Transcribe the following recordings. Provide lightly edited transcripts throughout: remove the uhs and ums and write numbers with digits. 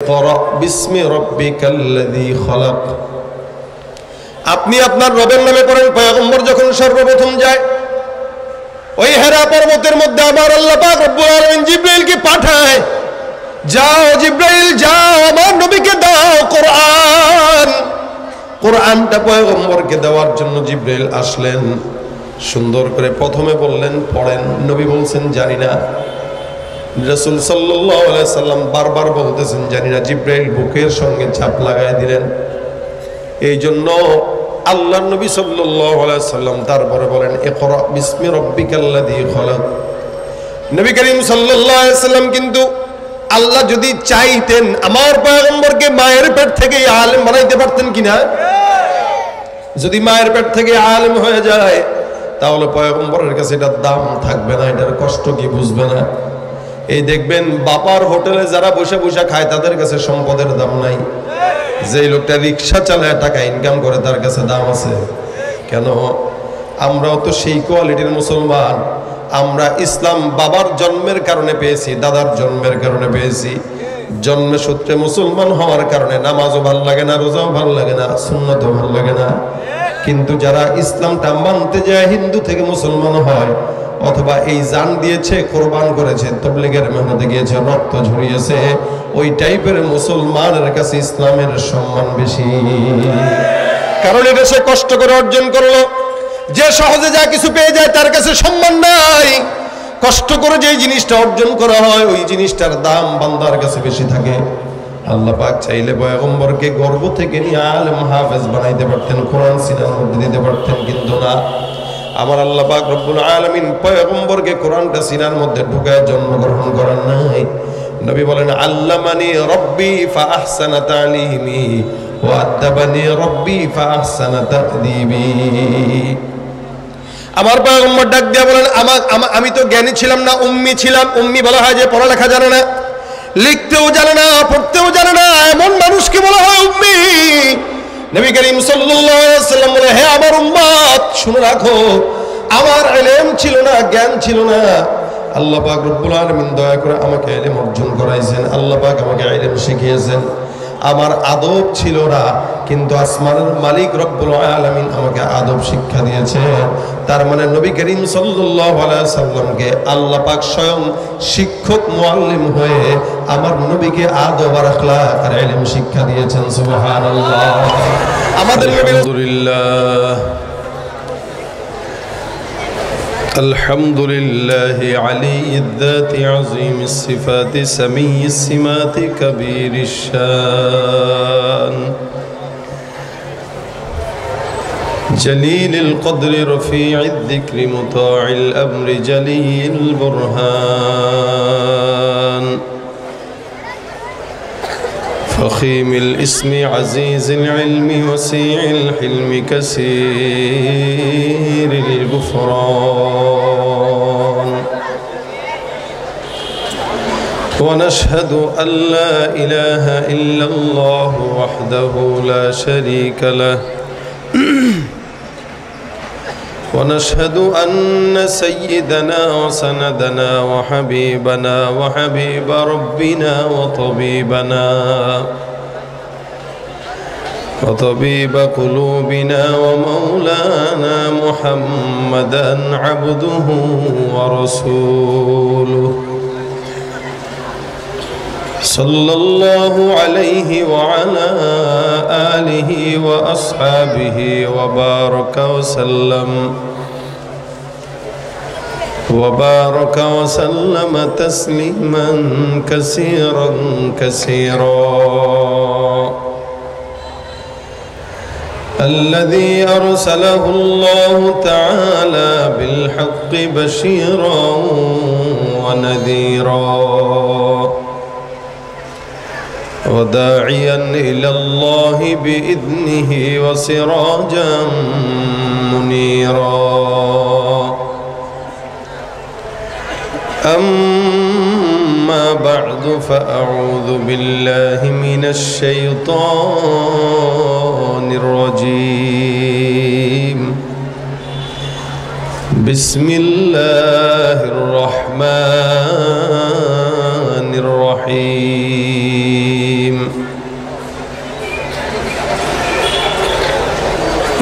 ইকরা বিসমি রাব্বিকাল্লাযী খালাক। আপনি আপনার রবের নামে পড়েন। পয়গম্বর যখন সর্বপ্রথম যায় ওই হেরা পর্বতের মধ্যে আমার আল্লাহ পাক রব্বুল আলামিন জিবরাইলকে পাঠায়, যাও জিবরাইল যাও আমার নবীকে দাও কোরআন। কোরআনটা পয়গম্বরকে দেওয়ার জন্য জিবরাইল আসলেন। সুন্দর করে প্রথমে বললেন পড়েন। নবী বলছেন জানি না। রাসূল সাল্লাল্লাহু আলাইহি সাল্লাম বারবার বলতেছেন জানি না। জিবরাইল বুকের সঙ্গে চাপ লাগায় দিলেন। এই জন্য আল্লাহর নবী সাল্লাল্লাহু আলাইহি সাল্লাম তারপরে বলেন ইকরা বিসমি রাব্বিকাল্লাযী খালাক। নবী করিম সাল্লাল্লাহু আলাইহি সাল্লাম কিন্তু আল্লাহ যদি চাইতেন আমার পয়গম্বরকে মায়ের পেট থেকে আলেম বানাইতে পারতেন কিনা? যদি মায়ের পেট থেকে আলেম হয়ে যায় তাহলে পয়গম্বরের কাছে এটার দাম থাকবে না, এটার কষ্ট কি বুঝবে না। এই দেখবেন বাবার হোটেলে যারা বসে বসে খায় তাদের কাছে সম্পদের দাম নাই। যে লোকটা রিক্সা চালায় টাকা ইনকাম করে তার কাছে দাম আছে। কেন? আমরাও তো সেই কোয়ালিটির মুসলমান। আমরা ইসলাম বাবার জন্মের কারণে পেয়েছি, দাদার জন্মের কারণে পেয়েছি। জন্মে সূত্রে মুসলমান হওয়ার কারণে নামাজও ভাল লাগে না, রোজাও ভাল লাগে না, সুন্নতও ভাল লাগে না। কিন্তু যারা ইসলামটা মানতে যায় হিন্দু থেকে মুসলমান হয়, অথবা এই জান দিয়েছে, কোরবান করেছে, তবলিগের মেহনতে গিয়েছে, রক্ত ঝরিয়েছে, ওই টাইপের মুসলমানের কাছে ইসলামের সম্মান বেশি। কারণ এটা সে কষ্ট করে অর্জন করলো। যে সহজে যা কিছু পেয়ে যায় তার কাছে সম্মান নাই। কষ্ট করে যে জিনিসটা অর্জন করা হয় ওই জিনিসটার দাম বান্দার কাছে বেশি থাকে। আল্লাহ পাক চাইলে পয়গম্বরকে গর্ভ থেকে নিয়ে আলেম হাফেজ বানাইতে পারতেন, কোরআন সিনার মধ্যে দিতে পারতেন, কিন্তু না। আমার আল্লাহ পাক রব্বুল আলামিন পয়গম্বরকে কোরআনটা সিনার মধ্যে ঢুকায় জন্মগ্রহণ করার নাই। নবী বলেন আল্লামানি রব্বি ফাআহসানা তালিমি ওয়া আদাবানি রব্বি ফাআহসানা তাকদিবি। আমার পয়গম্বর ডাক দিয়া বলেন আমি তো জ্ঞানী ছিলাম না, উম্মি ছিলাম। উম্মি বলা হয় যে পড়ালেখা জানে না, লিখতেও জানে না, পড়তেও জানে না, এমন মানুষকে বলা হয় উম্মি। নবী করিম সাল্লাল্লাহু আলাইহি ওয়াসাল্লাম বলে হে আমার উম্মত শুনে রাখো, আমার ইলম ছিল না, জ্ঞান ছিল না। আল্লাহ পাক রব্বুল আলামিন দয়া করে আমাকে ইলম অর্জন করাইছেন, আল্লাহ পাক আমাকে ইলম শিখিয়েছেন। আমার আদব ছিল না, কিন্তু আসমানের মালিক রব্বুল আলামিন আমাকে আদব শিক্ষা দিয়েছে। তার মানে নবী করিম সাল্লাল্লাহু আলাইহি সাল্লামকে আল্লাহ পাক স্বয়ং শিক্ষক মুআল্লিম হয়ে আমার নবীকে আদব আর আখলাক আর ইলম শিক্ষা দিয়েছেন। সুবহানাল্লাহ। আমাদের নবী আলহামদুলিল্লাহ الحمد لله علي الذات عظيم الصفات سمي السمات كبير الشان جليل القدر رفيع الذكر مطاع الأمر جليل البرهان فخيم الاسم عزيز العلم وسيع الحلم كثير الغفران ونشهد أن لا إله إلا الله وحده لا شريك له ونشهد أن سيدنا وسندنا وحبيبنا وحبيب ربنا وطبيب قلوبنا ومولانا محمدا عبده ورسوله صلى الله عليه وعلى آله وأصحابه وبارك وسلم تسليما كثيرا الذي أرسله الله تعالى بالحق بشيرا ونذيرا وداعيا إلى الله بإذنه وسراجا منيرا أما بعد فأعوذ بالله من الشيطان الرجيم بسم الله الرحمن الرحيم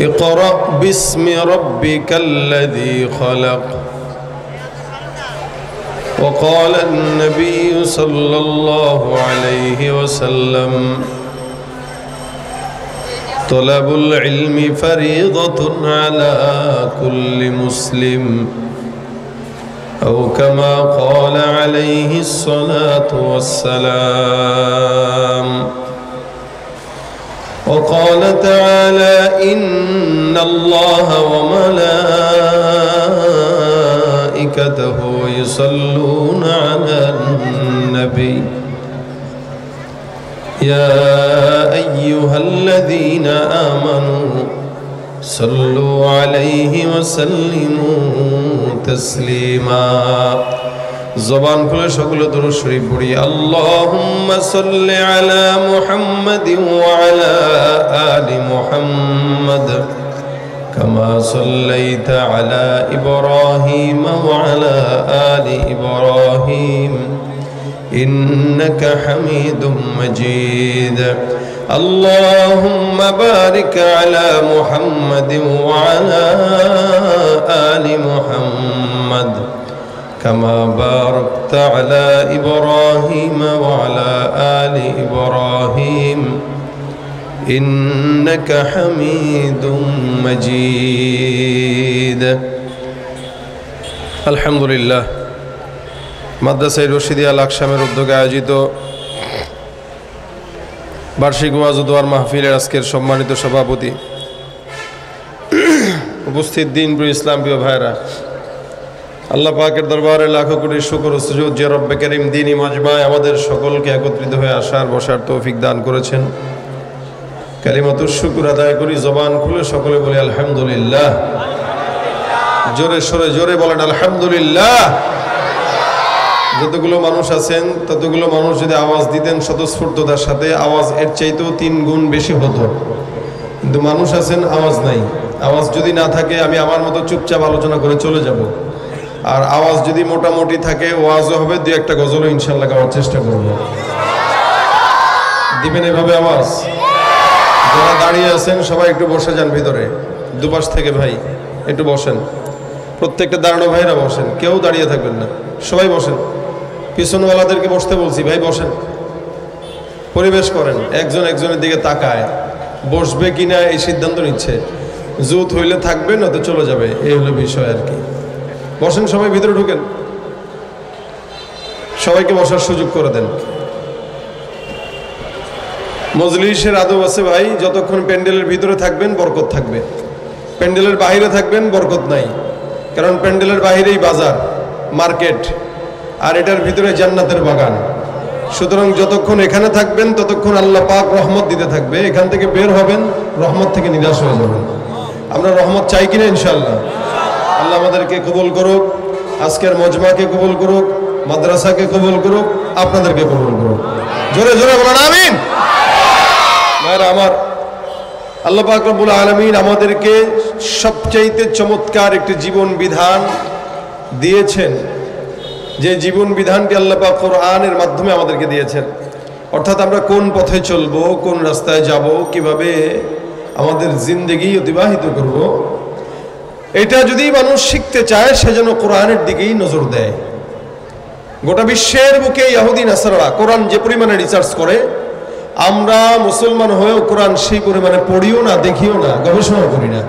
اقرأ باسم ربك الذي خلق وقال النبي صلى الله عليه وسلم طلب العلم فريضة على كل مسلم أو كما قال عليه الصلاة والسلام وقال تعالى إن الله وملائكته يصلون على النبي يا أيها الذين آمنوا صلوا عليه وسلموا تسليما زبان كل شغل درود شريف پڑھی اللهم صل على محمد وعلى آل محمد كما صليت على إبراهيم وعلى آل إبراهيم إنك حميد مجيد اللهم بارك على محمد وعلى آل محمد كما باركت على إبراهيم وعلى آل إبراهيم إنك حميد مجيد الحمد لله মাদ্রাসা রশিদিয়া লাকসামের উদ্যোগে আয়োজিত বার্ষিক ওয়াজ ও দোয়ার মাহফিলের আজকের সম্মানিত সভাপতি, উপস্থিত দিনপ্রিয় ইসলাম প্রিয় ভাইরা, আল্লাহ পাকের দরবারে লাখো কোটি শুকর ও সুজুদ যে রব্বে করিম দ্বীনি মাজমায় আমাদের সকলকে একত্রিত হয়ে আসার বসার তৌফিক দান করেছেন। কালিমাতুশ শুকর আদায় করি, জবান খুলে সকলে বলি আলহামদুলিল্লাহ। জোরে সরে জোরে বলেন আলহামদুলিল্লাহ। যতগুলো মানুষ আছেন ততগুলো মানুষ যদি আওয়াজ দিতেন স্বতঃস্ফূর্ততার সাথে, আওয়াজ এর চাইতেও 3 গুণ বেশি হতো। কিন্তু মানুষ আছেন, আওয়াজ নাই। আওয়াজ যদি না থাকে আমি আমার মতো চুপচাপ আলোচনা করে চলে যাব, আর আওয়াজ যদি মোটামুটি থাকে ওয়াজও হবে, 2-1টা গজলও ইনশাল্লাহ গাওয়ার চেষ্টা করব। দিবেন এভাবে আওয়াজ? যারা দাঁড়িয়ে আছেন সবাই একটু বসে যান ভিতরে, দুপাশ থেকে ভাই একটু বসেন। প্রত্যেকটা দাঁড়ানো ভাইরা বসেন, কেউ দাঁড়িয়ে থাকবেন না, সবাই বসেন। পিছনওয়ালাদেরকে বসতে বলছি, ভাই বসেন, পরিবেশ করেন। একজন একজনের দিকে তাকায়, বসবে কিনা এই সিদ্ধান্ত নিচ্ছে। জুত হইলে থাকবে, নয়তো চলে যাবে, এই হলো বিষয় আর কি। বসেন, সবাই ভিতরে ঢুকেন, সবাইকে বসার সুযোগ করে দেন। মজলিসের আদব আছে ভাই, যতক্ষণ প্যান্ডেলের ভিতরে থাকবেন বরকত থাকবে, প্যান্ডেলের বাইরে থাকবেন বরকত নাই। কারণ প্যান্ডেলের বাইরেই বাজার, মার্কেট, আর এটার ভিতরে জান্নাতের বাগান। সুতরাং যতক্ষণ এখানে থাকবেন ততক্ষণ আল্লাহ পাক রহমত দিতে থাকবে। এখান থেকে বের হবেন, রহমত থেকে নিরাশ হয়ে যাবেন। আমরা রহমত চাই কিনা? ইনশাআল্লাহ। আল্লাহ আমাদেরকে কবুল করুক, আজকের মজমাকে কবুল করুক, মাদ্রাসাকে কবুল করুক, আপনাদেরকে কবুল করুক। জোরে জোরে বলেন আমিন। ভাইরা আমার, আল্লাহ পাক রব্বুল আলামিন আমাদেরকে সবচাইতে চমৎকার একটি জীবন বিধান দিয়েছেন, যে জীবন বিধানটি আল্লাহ পাক কোরআনের মাধ্যমে আমাদেরকে দিয়েছেন। অর্থাৎ আমরা কোন পথে চলবো, কোন রাস্তায় যাব, কিভাবে আমাদের জিন্দেগি অতিবাহিত করব, এটা যদি মানুষ শিখতে চায় সে যেন কোরআনের দিকেই নজর দেয়। গোটা বিশ্বের বুকে ইহুদি নাসারারা কোরআন যে পরিমাণে রিসার্চ করে, আমরা মুসলমান হয়েও কোরআন সেই পরিমাণে পড়িও না, দেখিও না, গবেষণা করি না।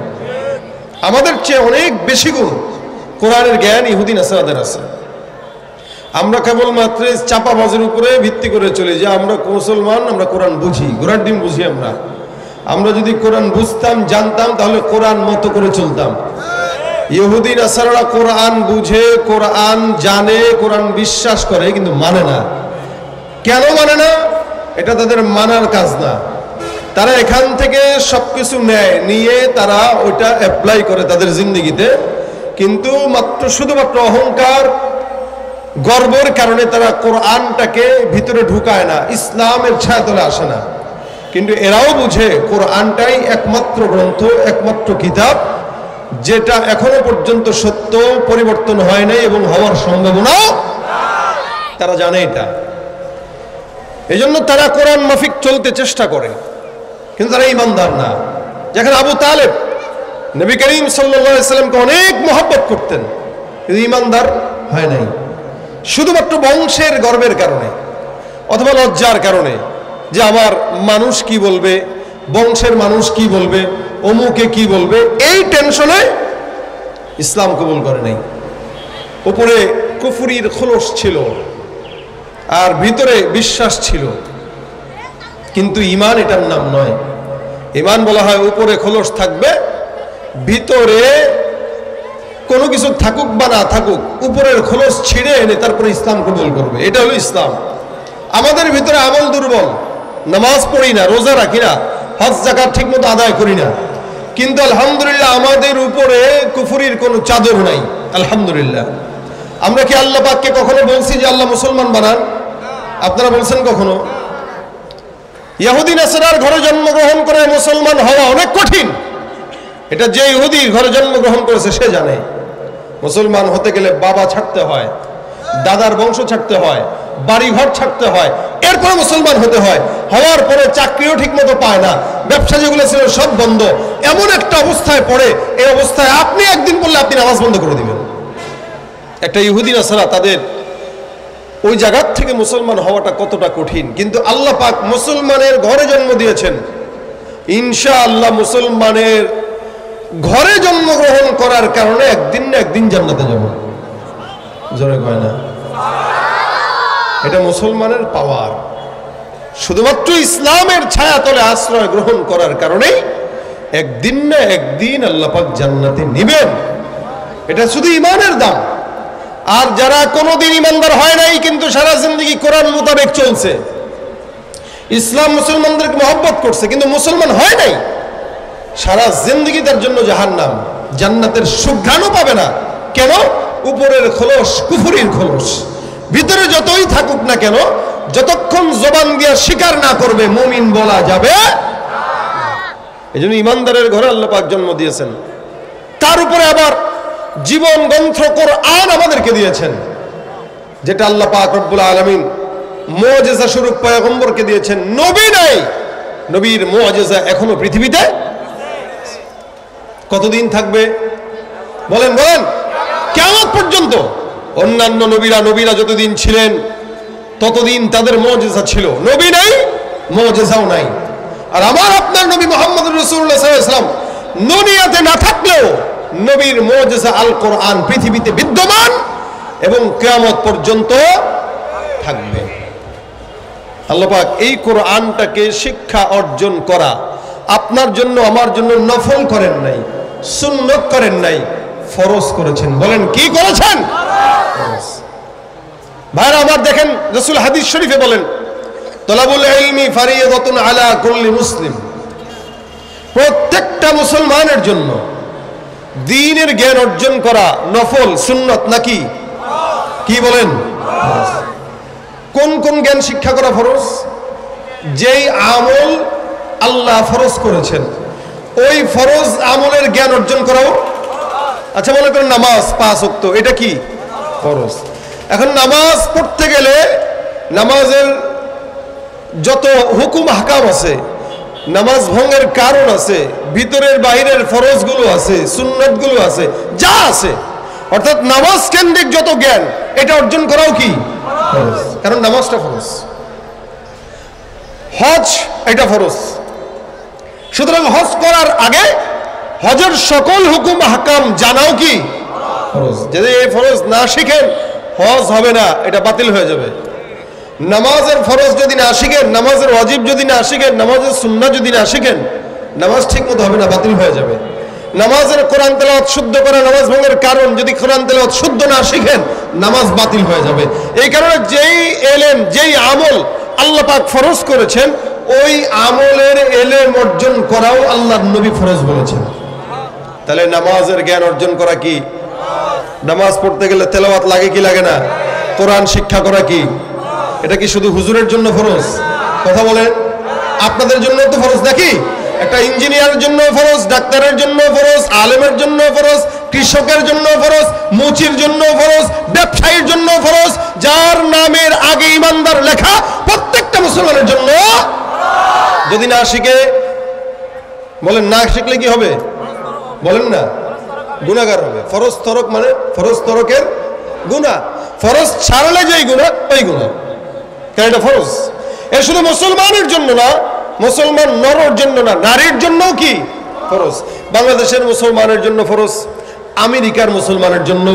আমাদের চেয়ে অনেক বেশি গুণ কোরআনের জ্ঞান ইহুদি নাসারাদের আছে। আমরা কেবলমাত্র চাপাবাজের উপরে ভিত্তি করে চলি যে আমরা মুসলমান, আমরা কোরআন বুঝি, ঘোড়ার ডিম বুঝি। আমরা যদি কোরআন বুঝতাম, জানতাম, তাহলে কোরআন মতো করে চলতাম। ইহুদি নাসারারা কোরআন বুঝে, কোরআন জানে, কোরআন বিশ্বাস করে, কিন্তু মানে না। কেন মানে না? এটা তাদের মানার কাজ না। তারা এখান থেকে সবকিছু নেয়, নিয়ে তারা ওইটা অ্যাপ্লাই করে তাদের জিন্দেগিতে, কিন্তু শুধুমাত্র অহংকার, গর্বের কারণে তারা কোরআনটাকে ভিতরে ঢুকায় না, ইসলামের ছায়াতলে আসে না। কিন্তু এরাও বুঝে কোরআনটাই একমাত্র গ্রন্থ, একমাত্র কিতাব, যেটা এখনো পর্যন্ত সত্য, পরিবর্তন হয় নাই এবং হওয়ার সম্ভাবনাও তারা জানে। এটা এই জন্য তারা কোরআন মাফিক চলতে চেষ্টা করে, কিন্তু তারা ইমানদার না। যেখানে আবু তালেব নবী করিম সাল্লাল্লাহু আলাইহি সাল্লামকে অনেক মহব্বত করতেন, কিন্তু ইমানদার হয় নাই, শুধুমাত্র বংশের গর্বের কারণে অথবা লজ্জার কারণে, যে আমার মানুষ কি বলবে, বংশের মানুষ কি বলবে, অমুকে কি বলবে, এই টেনশনে ইসলাম কবুল করে নাই। উপরে কুফরির খোলস ছিল আর ভিতরে বিশ্বাস ছিল, কিন্তু ঈমান এটার নাম নয়। ঈমান বলা হয় উপরে খোলস থাকবে, ভিতরে কোনো কিছু থাকুক বা না থাকুক, উপরের খোলস ছিঁড়ে এনে তারপরে ইসলাম কবুল করবে, এটা হলো ইসলাম। আমাদের ভিতরে আমল দুর্বল, নামাজ পড়ি না, রোজা রাখি না, হজ যাকাত ঠিক মতো আদায় করি না, কিন্তু আলহামদুলিল্লাহ আমাদের উপরে কুফরির কোনো চাদর নাই। আলহামদুলিল্লাহ। আমরা কি আল্লাহ পাককে কখনো বলছি যে আল্লাহ মুসলমান বানান? আপনারা বলছেন কখনো? ইহুদি নাসারার ঘরে জন্মগ্রহণ করে মুসলমান হওয়া অনেক কঠিন, এটা যে ইহুদি ঘরে জন্মগ্রহণ করেছে সে জানে। মুসলমান হতে গেলে বাবা ছাড়তে হয়, দাদার বংশ ছাড়তে হয়, বাড়ি ঘর ছাড়তে হয়, এরপরে মুসলমান হতে হয়। হওয়ার পরে চাকরিও ঠিক মতো পায় না, ব্যবসা যেগুলো ছিল সব বন্ধ, এমন একটা অবস্থায় পড়ে, এই অবস্থায় আপনি একদিন বললে আপনি নামাজ বন্ধ করে দিবেন। একটা ইহুদি নাসারা তাদের ওই জায়গার থেকে মুসলমান হওয়াটা কতটা কঠিন, কিন্তু আল্লাহ পাক মুসলমানের ঘরে জন্ম দিয়েছেন। ইনশাআল্লাহ মুসলমানের ঘরে জন্মগ্রহণ করার কারণে একদিন না একদিন জান্নাতে যাব। জোরে কয় না? এটা মুসলমানের পাওয়ার। শুধুমাত্র ইসলামের ছায়াতলে আশ্রয় গ্রহণ করার কারণেই একদিন না একদিন আল্লাহ পাক জান্নাতে নিবেন। এটা শুধু ঈমানের দাম। আর যারা কোনোদিন ঈমানদার হয় নাই কিন্তু সারা জিন্দেগি কোরআন মোতাবেক চলছে, ইসলাম মুসলমানদেরকে মহব্বত করছে কিন্তু মুসলমান হয় নাই, সারা জিন্দেগি তার জন্য জাহান্নাম, জান্নাতের সুঘ্রাণও পাবে না। কেন? উপরের খোলস কুফরির খোলস, ভিতরে যতই থাকুক না কেন, যতক্ষণ জবান দিয়ে স্বীকার না করবে মুমিন বলা যাবে। এই জন্য ইমানদারের ঘরে আল্লাহ পাক জন্ম দিয়েছেন, তার উপরে আবার জীবন গ্রন্থ কোরআন আমাদেরকে দিয়েছেন, যেটা আল্লাহ পাক রব্বুল আলামিন মুআজিজা স্বরূপ পয়গম্বরকে দিয়েছেন। নবী নাই, নবীর মুআজিজা এখনো পৃথিবীতে কতদিন থাকবে? বলেন বলেন। কিয়ামত পর্যন্ত। অন্যান্য নবীরা যতদিন ছিলেন ততদিন তাদের মুআজিজা ছিল, নবী নাই, মুআজিজাও নাই। আর আমার আপনার নবী মুহাম্মদুর রাসূলুল্লাহ সাল্লাল্লাহু আলাইহি ওয়াসাল্লাম দুনিয়াতে না থাকলেও নবীর মুআজিজা আল কোরআন পৃথিবীতে বিদ্যমান এবং কিয়ামত পর্যন্ত থাকবে। আল্লাহ পাক এই কোরআনটাকে শিক্ষা অর্জন করা আপনার জন্য আমার জন্য নফল করেন নাই, সুন্নত করেন নাই, ফরজ করেছেন। বলেন কি করেছেন? ভাইরা আমার দেখেন, রাসূল হাদিস শরীফে বলেন, তলাবুল ইলমি ফারিয়াদাতুন আলা কুল্লি মুসলিম। প্রত্যেকটা মুসলমানের জন্য দ্বীনের জ্ঞান অর্জন করা নফল, সুন্নত নাকি? কি বলেন? কোন কোন জ্ঞান শিক্ষা করা ফরজ? যেই আমল আল্লাহ ফরজ করেছেন ওই ফরজ আমলের জ্ঞান অর্জন করাও। আচ্ছা মনে করেন নামাজ 5 ওয়াক্ত, এটা কি ফরজ? এখন নামাজ পড়তে গেলে নামাজের যত হুকুম হাকাম আছে, নামাজ ভঙ্গের কারণ আছে, ভিতরের বাইরের ফরজগুলো আছে, সুন্নতগুলো আছে, যা আছে, অর্থাৎ নামাজ কেন্দ্রিক যত জ্ঞান এটা অর্জন করাও কি ফরজ, কারণ নামাজটা ফরজ। হজ এটা ফরজ, সুতরাং হজ করার আগে হজের সকল হুকুম হাকাম জানাও কি ফরজ। যদি এই ফরজ না শিখেন হজ হবে না, এটা বাতিল হয়ে যাবে। নামাজের ফরজ যদি না শিখেন, নামাজের ওয়াজিব যদি না শিখেন, নামাজের সুন্নাহ যদি না শিখেন, নামাজ ঠিক মতো হবে না, বাতিল হয়ে যাবে। নামাজের কোরআন তেলাওয়াত শুদ্ধ করা নামাজ ভঙ্গের কারণ, যদি কোরআন তেলাওয়াত শুদ্ধ না শিখেন নামাজ বাতিল হয়ে যাবে। এই কারণে যেই এলেম, যেই আমল আল্লাহ পাক ফরজ করেছেন ওই আমলের এলেম অর্জন করাও আল্লাহর নবী ফরজ বলেছেন। তাহলে নামাজের জ্ঞান অর্জন করা কি? নামাজ পড়তে গেলে তেলাওয়াত লাগে কি লাগে না? কোরআন শিক্ষা করা কি? এটা কি শুধু হুজুরের জন্য ফরজ? কথা বলেন। আপনাদের জন্য তো ফরজ নাকি? একটা ইঞ্জিনিয়ারের জন্য ফরজ, ডাক্তারের জন্য ফরজ, আলেমের জন্য ফরজ, কৃষকের জন্য ফরজ, মুচির জন্য ফরজ, ব্যবসায়ীর জন্য ফরজ, যার নামের আগে ইমানদার লেখা প্রত্যেক প্রত্যেকটা মুসলমানের জন্য। যদি না শিখে, বলেন না শিখলে কি হবে? বলেন না, গুনাহগার হবে। ফরজ তরক মানে ফরজ তরকের গুনাহ, ফরজ ছাড়লে যেই গুনাহ ওই গুনাহ, কারণ এটা ফরজ। এ শুধু মুসলমানের জন্য না, মুসলমান নরের জন্য না, নারীর জন্যও কি ফরজ। বাংলাদেশের মুসলমানের জন্য ফরজ, আমেরিকার মুসলমানের জন্য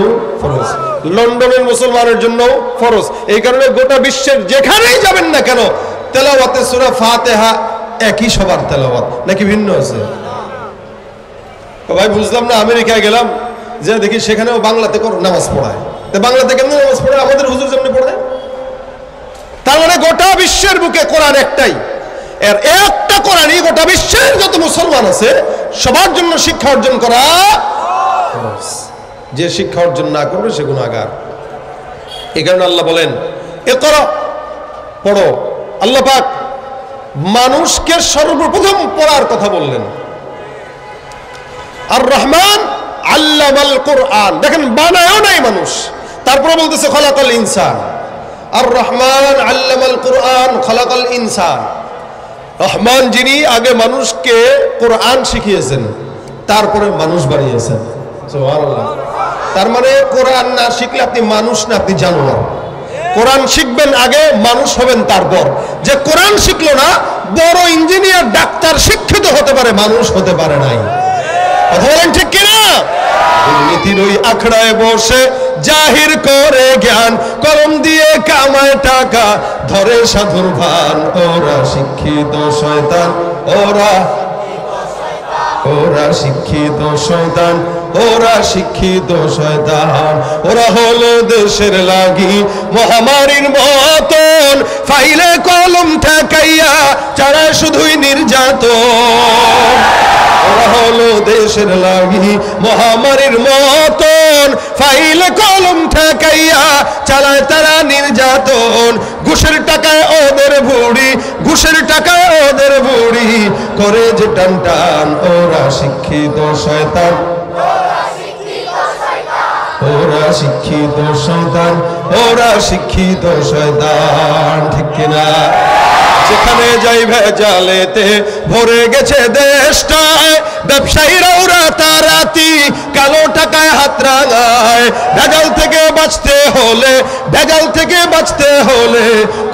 ফরজ, লন্ডনের মুসলমানের জন্য ফরজ। এই কারণে গোটা বিশ্বের যেখানেই যাবেন না কেন, তেলাওয়াতে সূরা ফাতিহা একই সবার তেলাওয়াত, নাকি ভিন্ন আছে? ভাই বুঝলাম না, আমেরিকায় গেলাম যে দেখি সেখানেও বাংলাতে নামাজ পড়ায়, বাংলাতে কেমন নামাজ পড়ে? আমাদের হুজুর যেমনি পড়ে। তার মানে গোটা বিশ্বের বুকে কোরআন একটাই, এর একটা কোরআনই গোটা বিশ্বের যত মুসলমান আছে সবার জন্য শিক্ষা অর্জন করা ফরজ। যে শিক্ষা অর্জন না করবে সে গুনাহগার। এই কারণে আল্লাহ বলেন ইকরা, পড়ো। আল্লাহ পাক মানুষকে সর্বপ্রথম পড়ার কথা বললেন। আর রহমান আল্লামাল কোরআন, দেখেন বানায়ও নাই মানুষ, তারপরে বলতেছে খলাকাল ইনসান। আর রহমান আল্লামাল কোরআন খলাকাল ইনসান। রহমান যিনি আগে মানুষকে কোরআন শিখিয়েছেন, তারপরে মানুষ বানিয়েছেন। সুবহানাল্লাহ। তার মানে কোরআন না শিখলে আপনি মানুষ না, আপনি জানোয়ার। কোরআন শিখবেন আগে, মানুষ হবেন তারপর। যে কোরআন শিখলো না, বড় ইঞ্জিনিয়ার ডাক্তার শিক্ষিত হতে পারে, মানুষ হতে পারে নাই। কথা বলেন ঠিক কিনা? দুর্নীতির ওই আখড়ায় বসে জাহির করে জ্ঞান, কলম দিয়ে কামায় টাকা, ধরে সাধুর ভান। ওরা শিক্ষিত শয়তান, ওরা শিক্ষিত শয়তান, ওরা শিক্ষিত শয়তান। ওরা হলো দেশের লাগি মহামারীর মতন, ফাইলে কলম ঠেকাইয়া চালায় শুধুই নির্যাতন। ওরা হলো দেশের লাগি মহামারীর মতন, ফাইলে কলম ঠেকাইয়া চালায় তারা নির্যাতন। ঘুষের টাকায় ওদের বুড়ি, ঘুষের টাকায় ওদের বুড়ি করে যে টান টান। ওরা শিক্ষিত শয়তান, ওরা শিক্ষিত শয়তান, ওরা শিক্ষিত শয়তান। ঠিক কিনা? যেখানে যাই ভেজালেতে ভরে গেছে দেশটায়, ব্যবসায়ীরা ওরা তারাতি কালো টাকায় হাত রাঙায়। ভেজাল থেকে বাঁচতে হলে, ভেজাল থেকে বাঁচতে হলে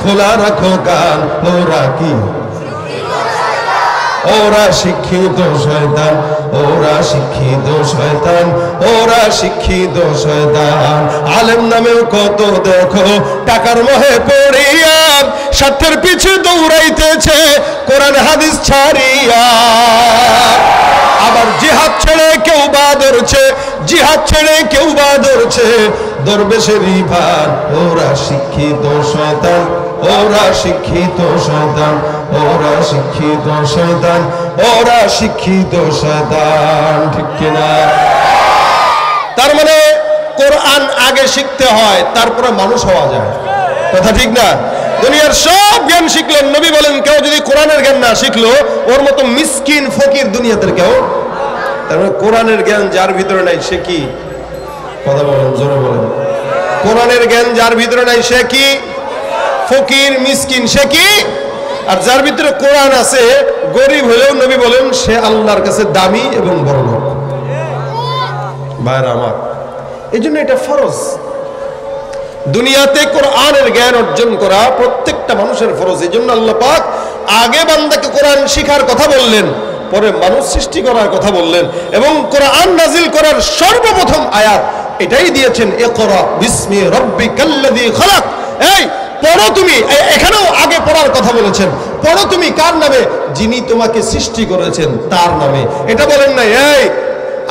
খোলা রাখো কান। ওরা কি? ওরা শিক্ষিত শয়তান, ওরা শিক্ষিত শয়তান, ওরা শিক্ষিত শয়তান। আলেম নামেও কত দেখো টাকার মোহে পড়িয়া, স্বার্থের পিছে দৌড়াইতেছে কোরআন হাদিস ছাড়িয়া। আবার জিহাদ ছেড়ে কেউ বা ধরছে, জিহাদ ছেড়ে কেউ বা ধরছে দরবেশেরই ভান। ওরা শিক্ষিত শয়তান, ওরা শিক্ষিত শয়তান, ওরা শিক্ষিত শয়তান, ওরা শিক্ষিত শয়তান। ঠিক কিনা? তার মানে কোরআন আগে শিখতে হয়, তারপরে মানুষ হওয়া যায়। কথা ঠিক না? দুনিয়ার সব জ্ঞান শিখলেন, নবী বলেন কেউ যদি কোরআনের জ্ঞান না শিখলো, ওর মতো মিসকিন ফকির দুনিয়াতে কেউ। তার মানে কোরআনের জ্ঞান যার ভিতরে নাই সে কি? কথা বলেন, জোরে বলেন। কোরআনের জ্ঞান যার ভিতরে নাই সে কি? ফকির, মিসকিন। সে কি? আর যার ভিতরে কোরআন আছে, গরিব হলেও নবী বলেন সে আল্লাহর কাছে দামি এবং বড় লোক। ভাইরা আমার, এই জন্য এটা ফরজ। দুনিয়াতে কোরআনের জ্ঞান অর্জন করা প্রত্যেকটা মানুষের ফরজ। এই জন্য আল্লাহ পাক আগে বান্দাকে কোরআন শিখার কথা বললেন, পরে মানুষ সৃষ্টি করার কথা বললেন, এবং কোরআন নাজিল করার সর্বপ্রথম আয়াত এটাই দিয়েছেন, ইকরা বিসমি রাব্বিকাল্লাযী খালাক। এই পড়ো তুমি। এখানেও আগে পড়ার কথা বলেছেন, পড়ো তুমি কার নামে? যিনি তোমাকে সৃষ্টি করেছেন তার নামে। এটা বলেন না এই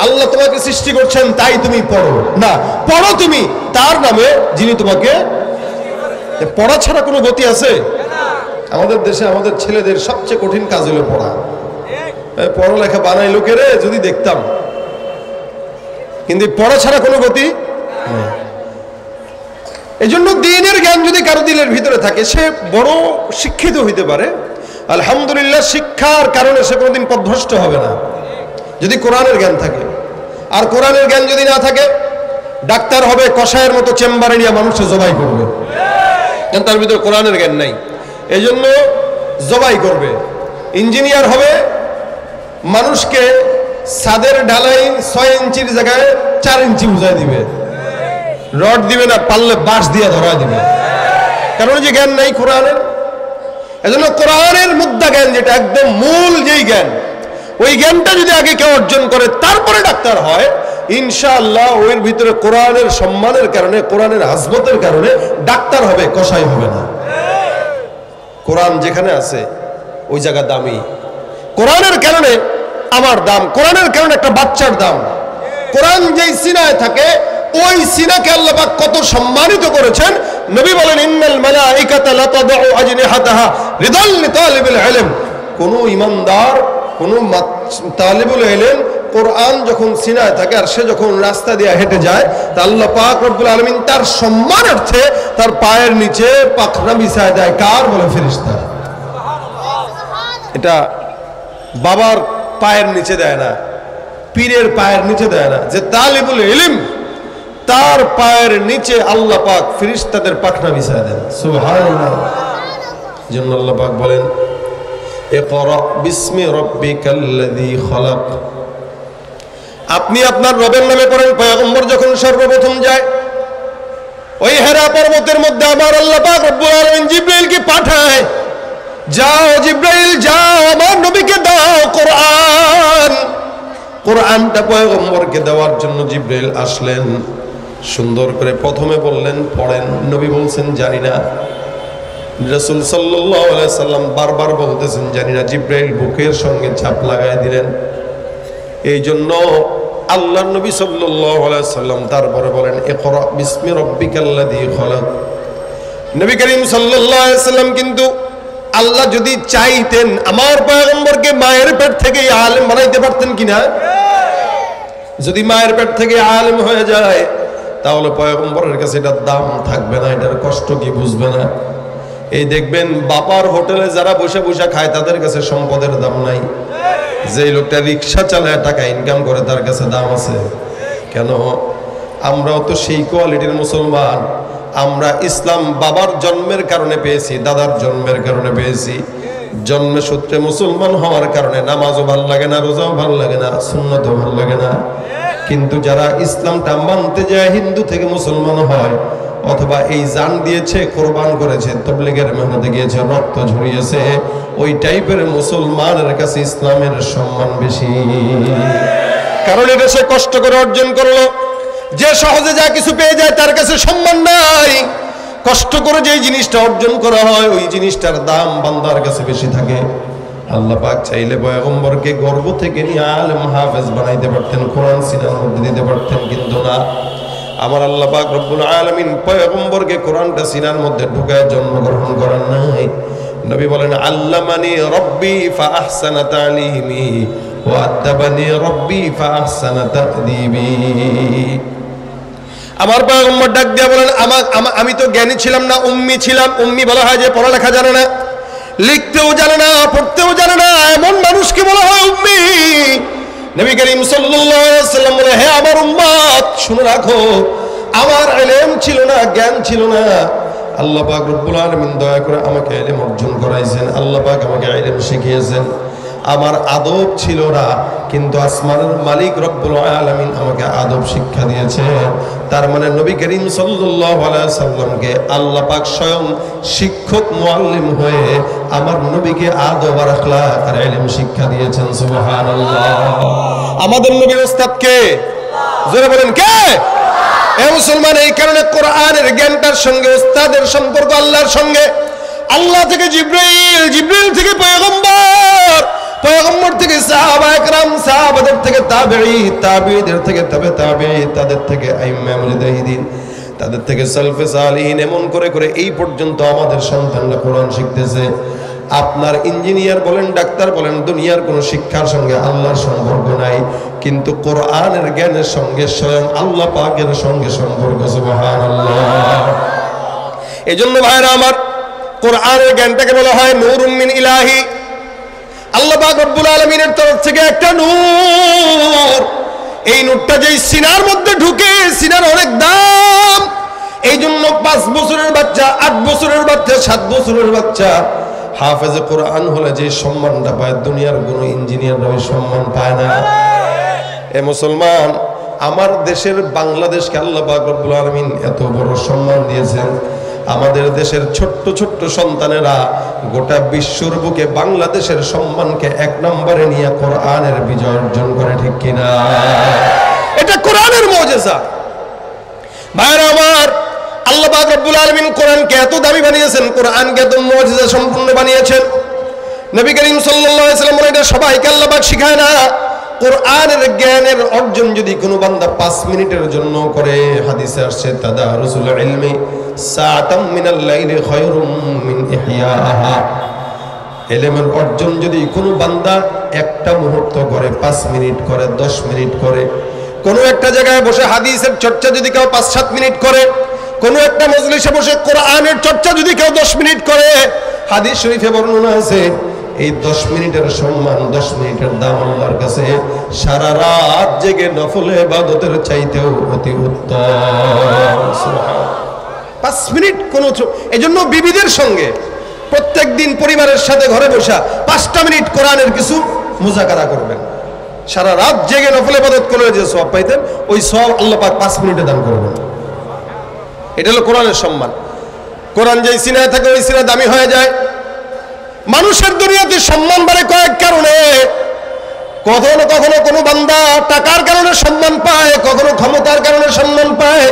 আল্লাহ তোমাকে সৃষ্টি করছেন তাই তুমি পড়ো, না, পড়ো তুমি তার নামে যিনি তোমাকে। পড়া ছাড়া কোনো গতি আছে? আমাদের দেশে আমাদের ছেলেদের সবচেয়ে কঠিন কাজ হলো পড়া। পড়ালেখা বানাই লোকেরে যদি দেখতাম, কিন্তু পড়া ছাড়া কোনো গতি নেই। এই জন্য দ্বীনের জ্ঞান যদি কারো দিলের ভিতরে থাকে, সে বড় শিক্ষিত হইতে পারে। আলহামদুলিল্লাহ, শিক্ষার কারণে সে কোনোদিন পথভ্রষ্ট হবে না যদি কোরআনের জ্ঞান থাকে। আর কোরআনের জ্ঞান যদি না থাকে, ডাক্তার হবে কসাইয়ের মতো, চেম্বারে নিয়ে মানুষকে জবাই করবে, কারণ তার ভিতরে কোরআনের জ্ঞান নাই। এই জন্য জবাই করবে। ইঞ্জিনিয়ার হবে, মানুষকে ছাদের ঢালাই 6 ইঞ্চির জায়গায় 4 ইঞ্চি বুঝাই দিবে, রড দিবে না, পারলে বাঁশ দিয়ে ধরা দিবে, কারণ যে জ্ঞান নাই কোরআনের। এজন্য কোরআনের মুদ্রা জ্ঞান, যেটা একদম মূল যেই জ্ঞান, ওই জ্ঞানটা যদি আগে কেউ অর্জন করে তারপরে ডাক্তার হয়, ইনশাআল্লাহ ওর ভিতরে কোরআনের সম্মানের কারণে, কোরআনের আজমতের কারণে ডাক্তার হবে, কসাই হবে না। কোরআন যেখানে আছে ওই জায়গা দামি। কোরআনের কারণে আমার দাম, কোরআনের কারণে একটা বাচ্চার দাম। কোরআন যেই সিনায় থাকে ওই সিনাকে আল্লাহ পাক কত সম্মানিত করেছেন। নবী বলেন, ইন্নাল মালাইকাতা লা তাদউ আজনিহাতাহা রিদাল লিতালিবিল ইলম। কোন ইমানদার, কোন তালিবুল ইলম কোরআন যখন সিনায় থাকে আর সে যখন রাস্তা দিয়ে হেঁটে যায়, তা আল্লাহ পাক রব্বুল আলামিন তার সম্মানার্থে তার পায়ের নিচে পাখনা বিছায় দেয়। কার? বলে ফেরেশতা। এটা বাবার পায়ের নিচে দেয় না, পীরের পায়ের নিচে দেয় না, যে তালিবুল ইলম তার পায়ের নিচে আল্লাহ পাক ফেরেশতাদের পাখনা বিছায় দেন। সুবহানাল্লাহ। জন্য আল্লাহ পাক বলেন, ইকরা বিসমি রাব্বিকাল্লাযী খালাক। আপনি আপনার রবের নামে পড়েন। পয়গম্বর যখন সর্বপ্রথম যায় ওই হেরা পর্বতের মধ্যে আমার আল্লাহ পাক রব্বুল আলামিন জিবরাইলকে পাঠায়, যাও জিবরাইল যাও, আমার নবীকে দাও কোরআন। কোরআনটা পয়গম্বরকে দেওয়ার জন্য জিবরাইল আসলেন। সুন্দর করে প্রথমে বললেন পড়েন। নবী বলছেন জানি না। রাসূল সাল্লাল্লাহু আলাইহি সাল্লাম বারবার বলতেছেন জানি না। জিবরাইল বুকের সঙ্গে চাপ লাগায় দিলেন। এই জন্য আল্লাহর নবী সাল্লাল্লাহু আলাইহি সাল্লাম তারপরে বলেন, ইকরা বিসমি রাব্বিকাল্লাযী খালাক। নবী করিম সাল্লাল্লাহু আলাইহি সাল্লাম কিন্তু আল্লাহ যদি চাইতেন আমার পয়গম্বরকে মায়ের পেট থেকে আলেম বানাইতে পারতেন কিনা? যদি মায়ের পেট থেকে আলেম হয়ে যায় তাহলে পয়গম্বরের কাছে এটার দাম থাকবে না, এটার কষ্ট কি বুঝবে না। এই দেখবেন বাবার হোটেলে যারা বসে বসে খায় তাদের কাছে সম্পদের দাম নাই। যে লোকটা রিক্সা চালায় টাকা ইনকাম করে তার কাছে দাম আছে। কেন? আমরাও তো সেই কোয়ালিটির মুসলমান। আমরা ইসলাম বাবার জন্মের কারণে পেয়েছি, দাদার জন্মের কারণে পেয়েছি। জন্মে সূত্রে মুসলমান হওয়ার কারণে নামাজও ভাল লাগে না, রোজাও ভাল লাগে না, সুন্নতও ভাল লাগে না। কিন্তু যারা ইসলামটা মানতে যায়, হিন্দু থেকে মুসলমান হয়, অথবা এই জান দিয়েছে, কোরবান করেছে, তাবলীগের মেহনতে গিয়েছে, রক্ত ঝরিয়েছে, ওই টাইপের মুসলমানের কাছে ইসলামের সম্মান বেশি। কারণ এটা সে কষ্ট করে অর্জন করলো। যে সহজে যা কিছু পেয়ে যায় তার কাছে সম্মান নাই। কষ্ট করে যে জিনিসটা অর্জন করা হয় ওই জিনিসটার দাম বান্দার কাছে বেশি থাকে। আল্লাহ পাক চাইলে পয়গম্বরকে গর্ভ থেকে নিয়ে আলেম হাফেজ বানাইতে পারতেন, কোরআন সিনার মধ্যে দিতে পারতেন, কিন্তু না। আমার আল্লাহ পাক রব্বুল আলামিন পয়গম্বরকে কোরআনটা সিনার মধ্যে ঢুকায় জন্মগ্রহণ করার নাই। নবী বলেন, আল্লামানি রব্বি ফাআহসানা তালিমি ওয়া আদাবানি রব্বি ফাআহসানা তা'দীবি। আমার পয়গম্বর ডাক দিয়া বলেন, আমি তো জ্ঞানী ছিলাম না, উম্মি ছিলাম। উম্মি বলা হয় যে পড়ালেখা জানে না, লিখতেও জানে না, পড়তেও জানে না, এমন মানুষকে বলা হয় উম্মি। নবী করিম সাল্লাল্লাহু আলাইহি ওয়াসাল্লাম বলে, হে আমার উম্মত শুনে রাখো, আমার ইলম ছিল না, জ্ঞান ছিল না। আল্লাহ পাক রব্বুল আলামিন দয়া করে আমাকে ইলম অর্জন করাইছেন, আল্লাহ পাক আমাকে ইলম শিখিয়েছেন। আমার আদব ছিল না, কিন্তু আসমানের মালিক রব্বুল আলামিন আমাকে আদব শিক্ষা দিয়েছেন। তার মানে নবী করিম সাল্লাল্লাহু আলাইহি সাল্লামকে আল্লাহ পাক স্বয়ং শিক্ষক মুআল্লিম হয়ে আমার নবীকে আদব আর আখলাক আর ইলম শিক্ষা দিয়েছেন। সুবহানাল্লাহ। আমাদের নবীর ওস্তাদ কে? জোরে বলেন কে? এ মুসলমান, এই কারণে কোরআনের জ্ঞানটার সঙ্গে ওস্তাদের সম্পর্ক আল্লাহর সঙ্গে। আল্লাহ থেকে জিবরাইল, জিবরাইল থেকে পয়গম্বর, পয়গম্বর থেকে সাহাবায়ে কেরাম, সাহাবাদের থেকে তাবেঈ, তাবেঈদের থেকে তাবে তাবেঈ, তাদের থেকে আইম্মা মুজতাহিদিন, তাদের থেকে সালফে সালিহিন, এমন করে করে এই পর্যন্ত আমাদের সন্তানরা কোরআন শিখতেছে। আপনার ইঞ্জিনিয়ার বলেন, ডাক্তার বলেন, দুনিয়ার কোনো শিক্ষার সঙ্গে আল্লাহর সম্পর্ক নাই, কিন্তু কোরআনের জ্ঞানের সঙ্গে স্বয়ং আল্লাহ পাকের সঙ্গে সম্পর্ক। সুবহানাল্লাহ। এজন্য ভাইরা আমার, কোরআনের জ্ঞানটাকে বলা হয় নূরুম মিন ইলাহি। আল্লাহ পাক রব্বুল আলামিনের তরফ থেকে একটা নূর। এই নূরটা যেই সিনার মধ্যে ঢুকে, সিনার অনেক দাম। এই জন্য 5 বছরের বাচ্চা, 8 বছরের বাচ্চা, 7 বছরের বাচ্চা হাফেজে কোরআন হলে যে সম্মানটা পায়, দুনিয়ার কোনো ইঞ্জিনিয়াররা ওই সম্মান পায় না। এ মুসলমান, আমার দেশের বাংলাদেশকে আল্লাহ পাক রব্বুল আলামিন এত বড় সম্মান দিয়েছেন। আমাদের দেশের ছোট্ট ছোট্ট সন্তানেরা গোটা বিশ্বর বুকে বাংলাদেশের সম্মানকে 1 নম্বরে নিয়ে কোরআনের বিজয় অর্জন করে, ঠিক কিনা? এটা কোরআনের মুজিজা। ভাইরা আমার, আল্লাহ পাক রব্বুল আলামিন কোরআনকে এত দামি বানিয়েছেন, কোরআনকে এত মুজিজা সম্পূর্ণ বানিয়েছেন। নবী করিম সাল্লাল্লাহু আলাইহি ওয়াসাল্লাম বলেন, এটা সবাইকে আল্লাহ পাক শিখায় না। কোরআনের জ্ঞানের অর্জন যদি কোনো বান্দা 5 মিনিটের জন্য করে, হাদিসে আসছে তাদারুসুল ইলমি সাআতাম মিনাল লাইলি খায়রুম মিন ইহইয়াহা। ইলমের অর্জন যদি কোনো বান্দা একটা মুহূর্ত করে, 5 মিনিট করে, 10 মিনিট করে, কোনো একটা জায়গায় বসে হাদিসের চর্চা যদি কেউ 5-7 মিনিট করে, কোনো একটা মজলিসে বসে কোরআনের চর্চা যদি কেউ 10 মিনিট করে, হাদিস শরীফে বর্ণনা আছে এই 10 মিনিটের সম্মান, 10 মিনিটের দাম আল্লাহর কাছে সারা রাত জেগে নফল ইবাদতের চাইতেও অতি উত্তম। সুবহানাল্লাহ। 5 মিনিট কোন, এজন্য বিবিদের সঙ্গে প্রত্যেকদিন পরিবারের সাথে ঘরে বসা 5টা মিনিট কোরআনের কিছু মুযাকারা করবেন। সারা রাত জেগে নফল ইবাদত করে যে সওয়াব পাইতেন, ওই সওয়াব আল্লাহ পাক 5 মিনিটে দান করবেন। এটা হলো কোরআনের সম্মান। কোরআন যেই সিনায় থাকে ওই সিনা দামি হয়ে যায়। মানুষের দুনিয়াতে সম্মান বাড়ে কয়েক কারণে। কখনো কখনো কোনো বান্দা টাকার কারণে সম্মান পায়, কখনো ক্ষমতার কারণে সম্মান পায়,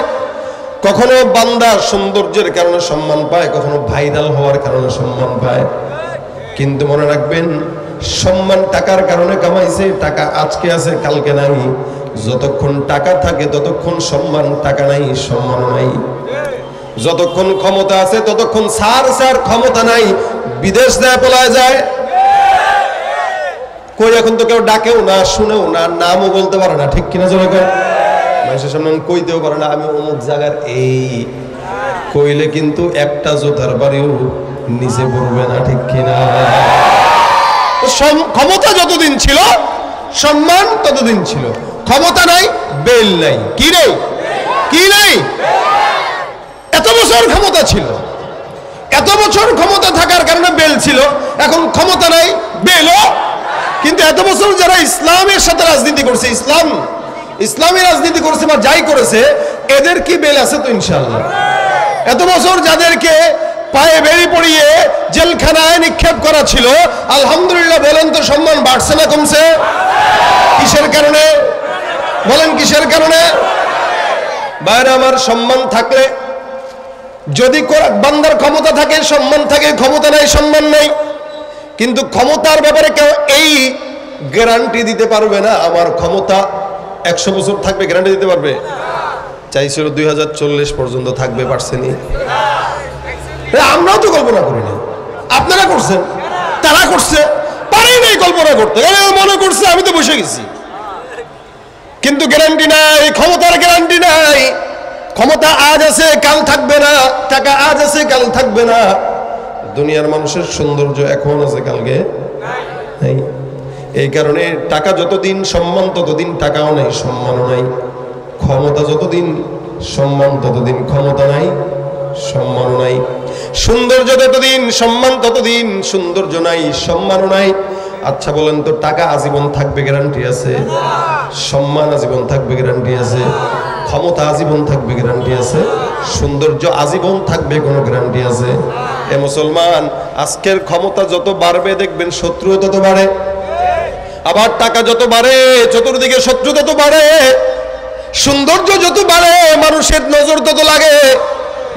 কখনো বান্দা সৌন্দর্যের কারণে সম্মান পায়, কখনো ভাইরাল হওয়ার কারণে সম্মান পায়। কিন্তু মনে রাখবেন, সম্মান টাকার কারণে কামাইছে, টাকা আজকে আছে কালকে নাই। যতক্ষণ টাকা থাকে ততক্ষণ সম্মান, টাকা নাই সম্মান নাই। যতক্ষণ ক্ষমতা আছে ততক্ষণ সার ক্ষমতা নাই, বিদেশ দেয় পলায় যায়। কই এখন তো কেউ ডাকেও না, শুনেও না, নামও বলতে পারে না, ঠিক কিনা? জোরে কর। মানুষের সামনে কইতেও পারে না আমি অমুক জায়গার, এই কইলে কিন্তু একটা জোতার বাড়িও নিচে পড়বে না, ঠিক কিনা? ক্ষমতা যতদিন ছিল সম্মান ততদিন ছিল, ক্ষমতা নাই বেল নাই। কি নেই? কি নেই? এত বছর ক্ষমতা ছিল, এত বছর ক্ষমতা থাকার কারণে বেল ছিল, এখন ক্ষমতা নাই বেলও। কিন্তু এত বছর যারা ইসলামের সাথে রাজনীতি করছে, ইসলামী রাজনীতি করেছে বা যাই করেছে, এদের কি বেল আছে? তো ইনশাআল্লাহ। এত বছর যাদেরকে পায়ে বেড়ি পড়িয়ে জেলখানায় নিক্ষেপ করা ছিল, আলহামদুলিল্লাহ বলেন তো সম্মান বাড়ছে না কমছে? কিসের কারণে বলেন? কিসের কারণে? বাইরে আমার সম্মান থাকলে, যদি বান্দার ক্ষমতা থাকে সম্মান থাকে, ক্ষমতা নাই সম্মান নাই। কিন্তু ক্ষমতার ব্যাপারে কেউ এই গ্যারান্টি দিতে পারবে না আমার ক্ষমতা 100 বছর থাকবে, গ্যারান্টি দিতে পারবে? চাইছিল 2040 পর্যন্ত থাকবে, পারছেনি? আমরাও তো কল্পনা করি না, আপনারা করছেন, তারা করছে, পারেই নাই কল্পনা করতে, মনে করছে আমি তো বসে গেছি। কিন্তু গ্যারান্টি নাই, ক্ষমতার গ্যারান্টি নাই। ক্ষমতা আজ আছে কাল থাকবে না, টাকা আজ আছে কাল থাকবে না। দুনিয়ার মানুষের সৌন্দর্য এখন আছে কালকে নাই। এই কারণে টাকা যতদিন, সম্মান ততদিন টাকাও নাই, সম্মানও নাই। ক্ষমতা যতদিন, সম্মান ততদিন ক্ষমতা নাই, সম্মানও নাই। সৌন্দর্য যতদিন, সম্মান ততদিন সৌন্দর্য নাই, সম্মানও নাই। আচ্ছা বলেন তো, টাকা আজীবন থাকবে গ্যারান্টি আছে? সম্মান আজীবন থাকবে গ্যারান্টি আছে? ক্ষমতা আজীবন থাকবে গ্যারান্টি আছে? সৌন্দর্য আজীবন থাকবে কোনো গ্যারান্টি আছে? এ মুসলমান, আজকের ক্ষমতা যত বাড়বে দেখবেন শত্রু তত বাড়ে, আবার টাকা যত বাড়ে চতুর্দিকে শত্রু তত বাড়ে। সৌন্দর্য যত বাড়ে মানুষের নজর তত লাগে।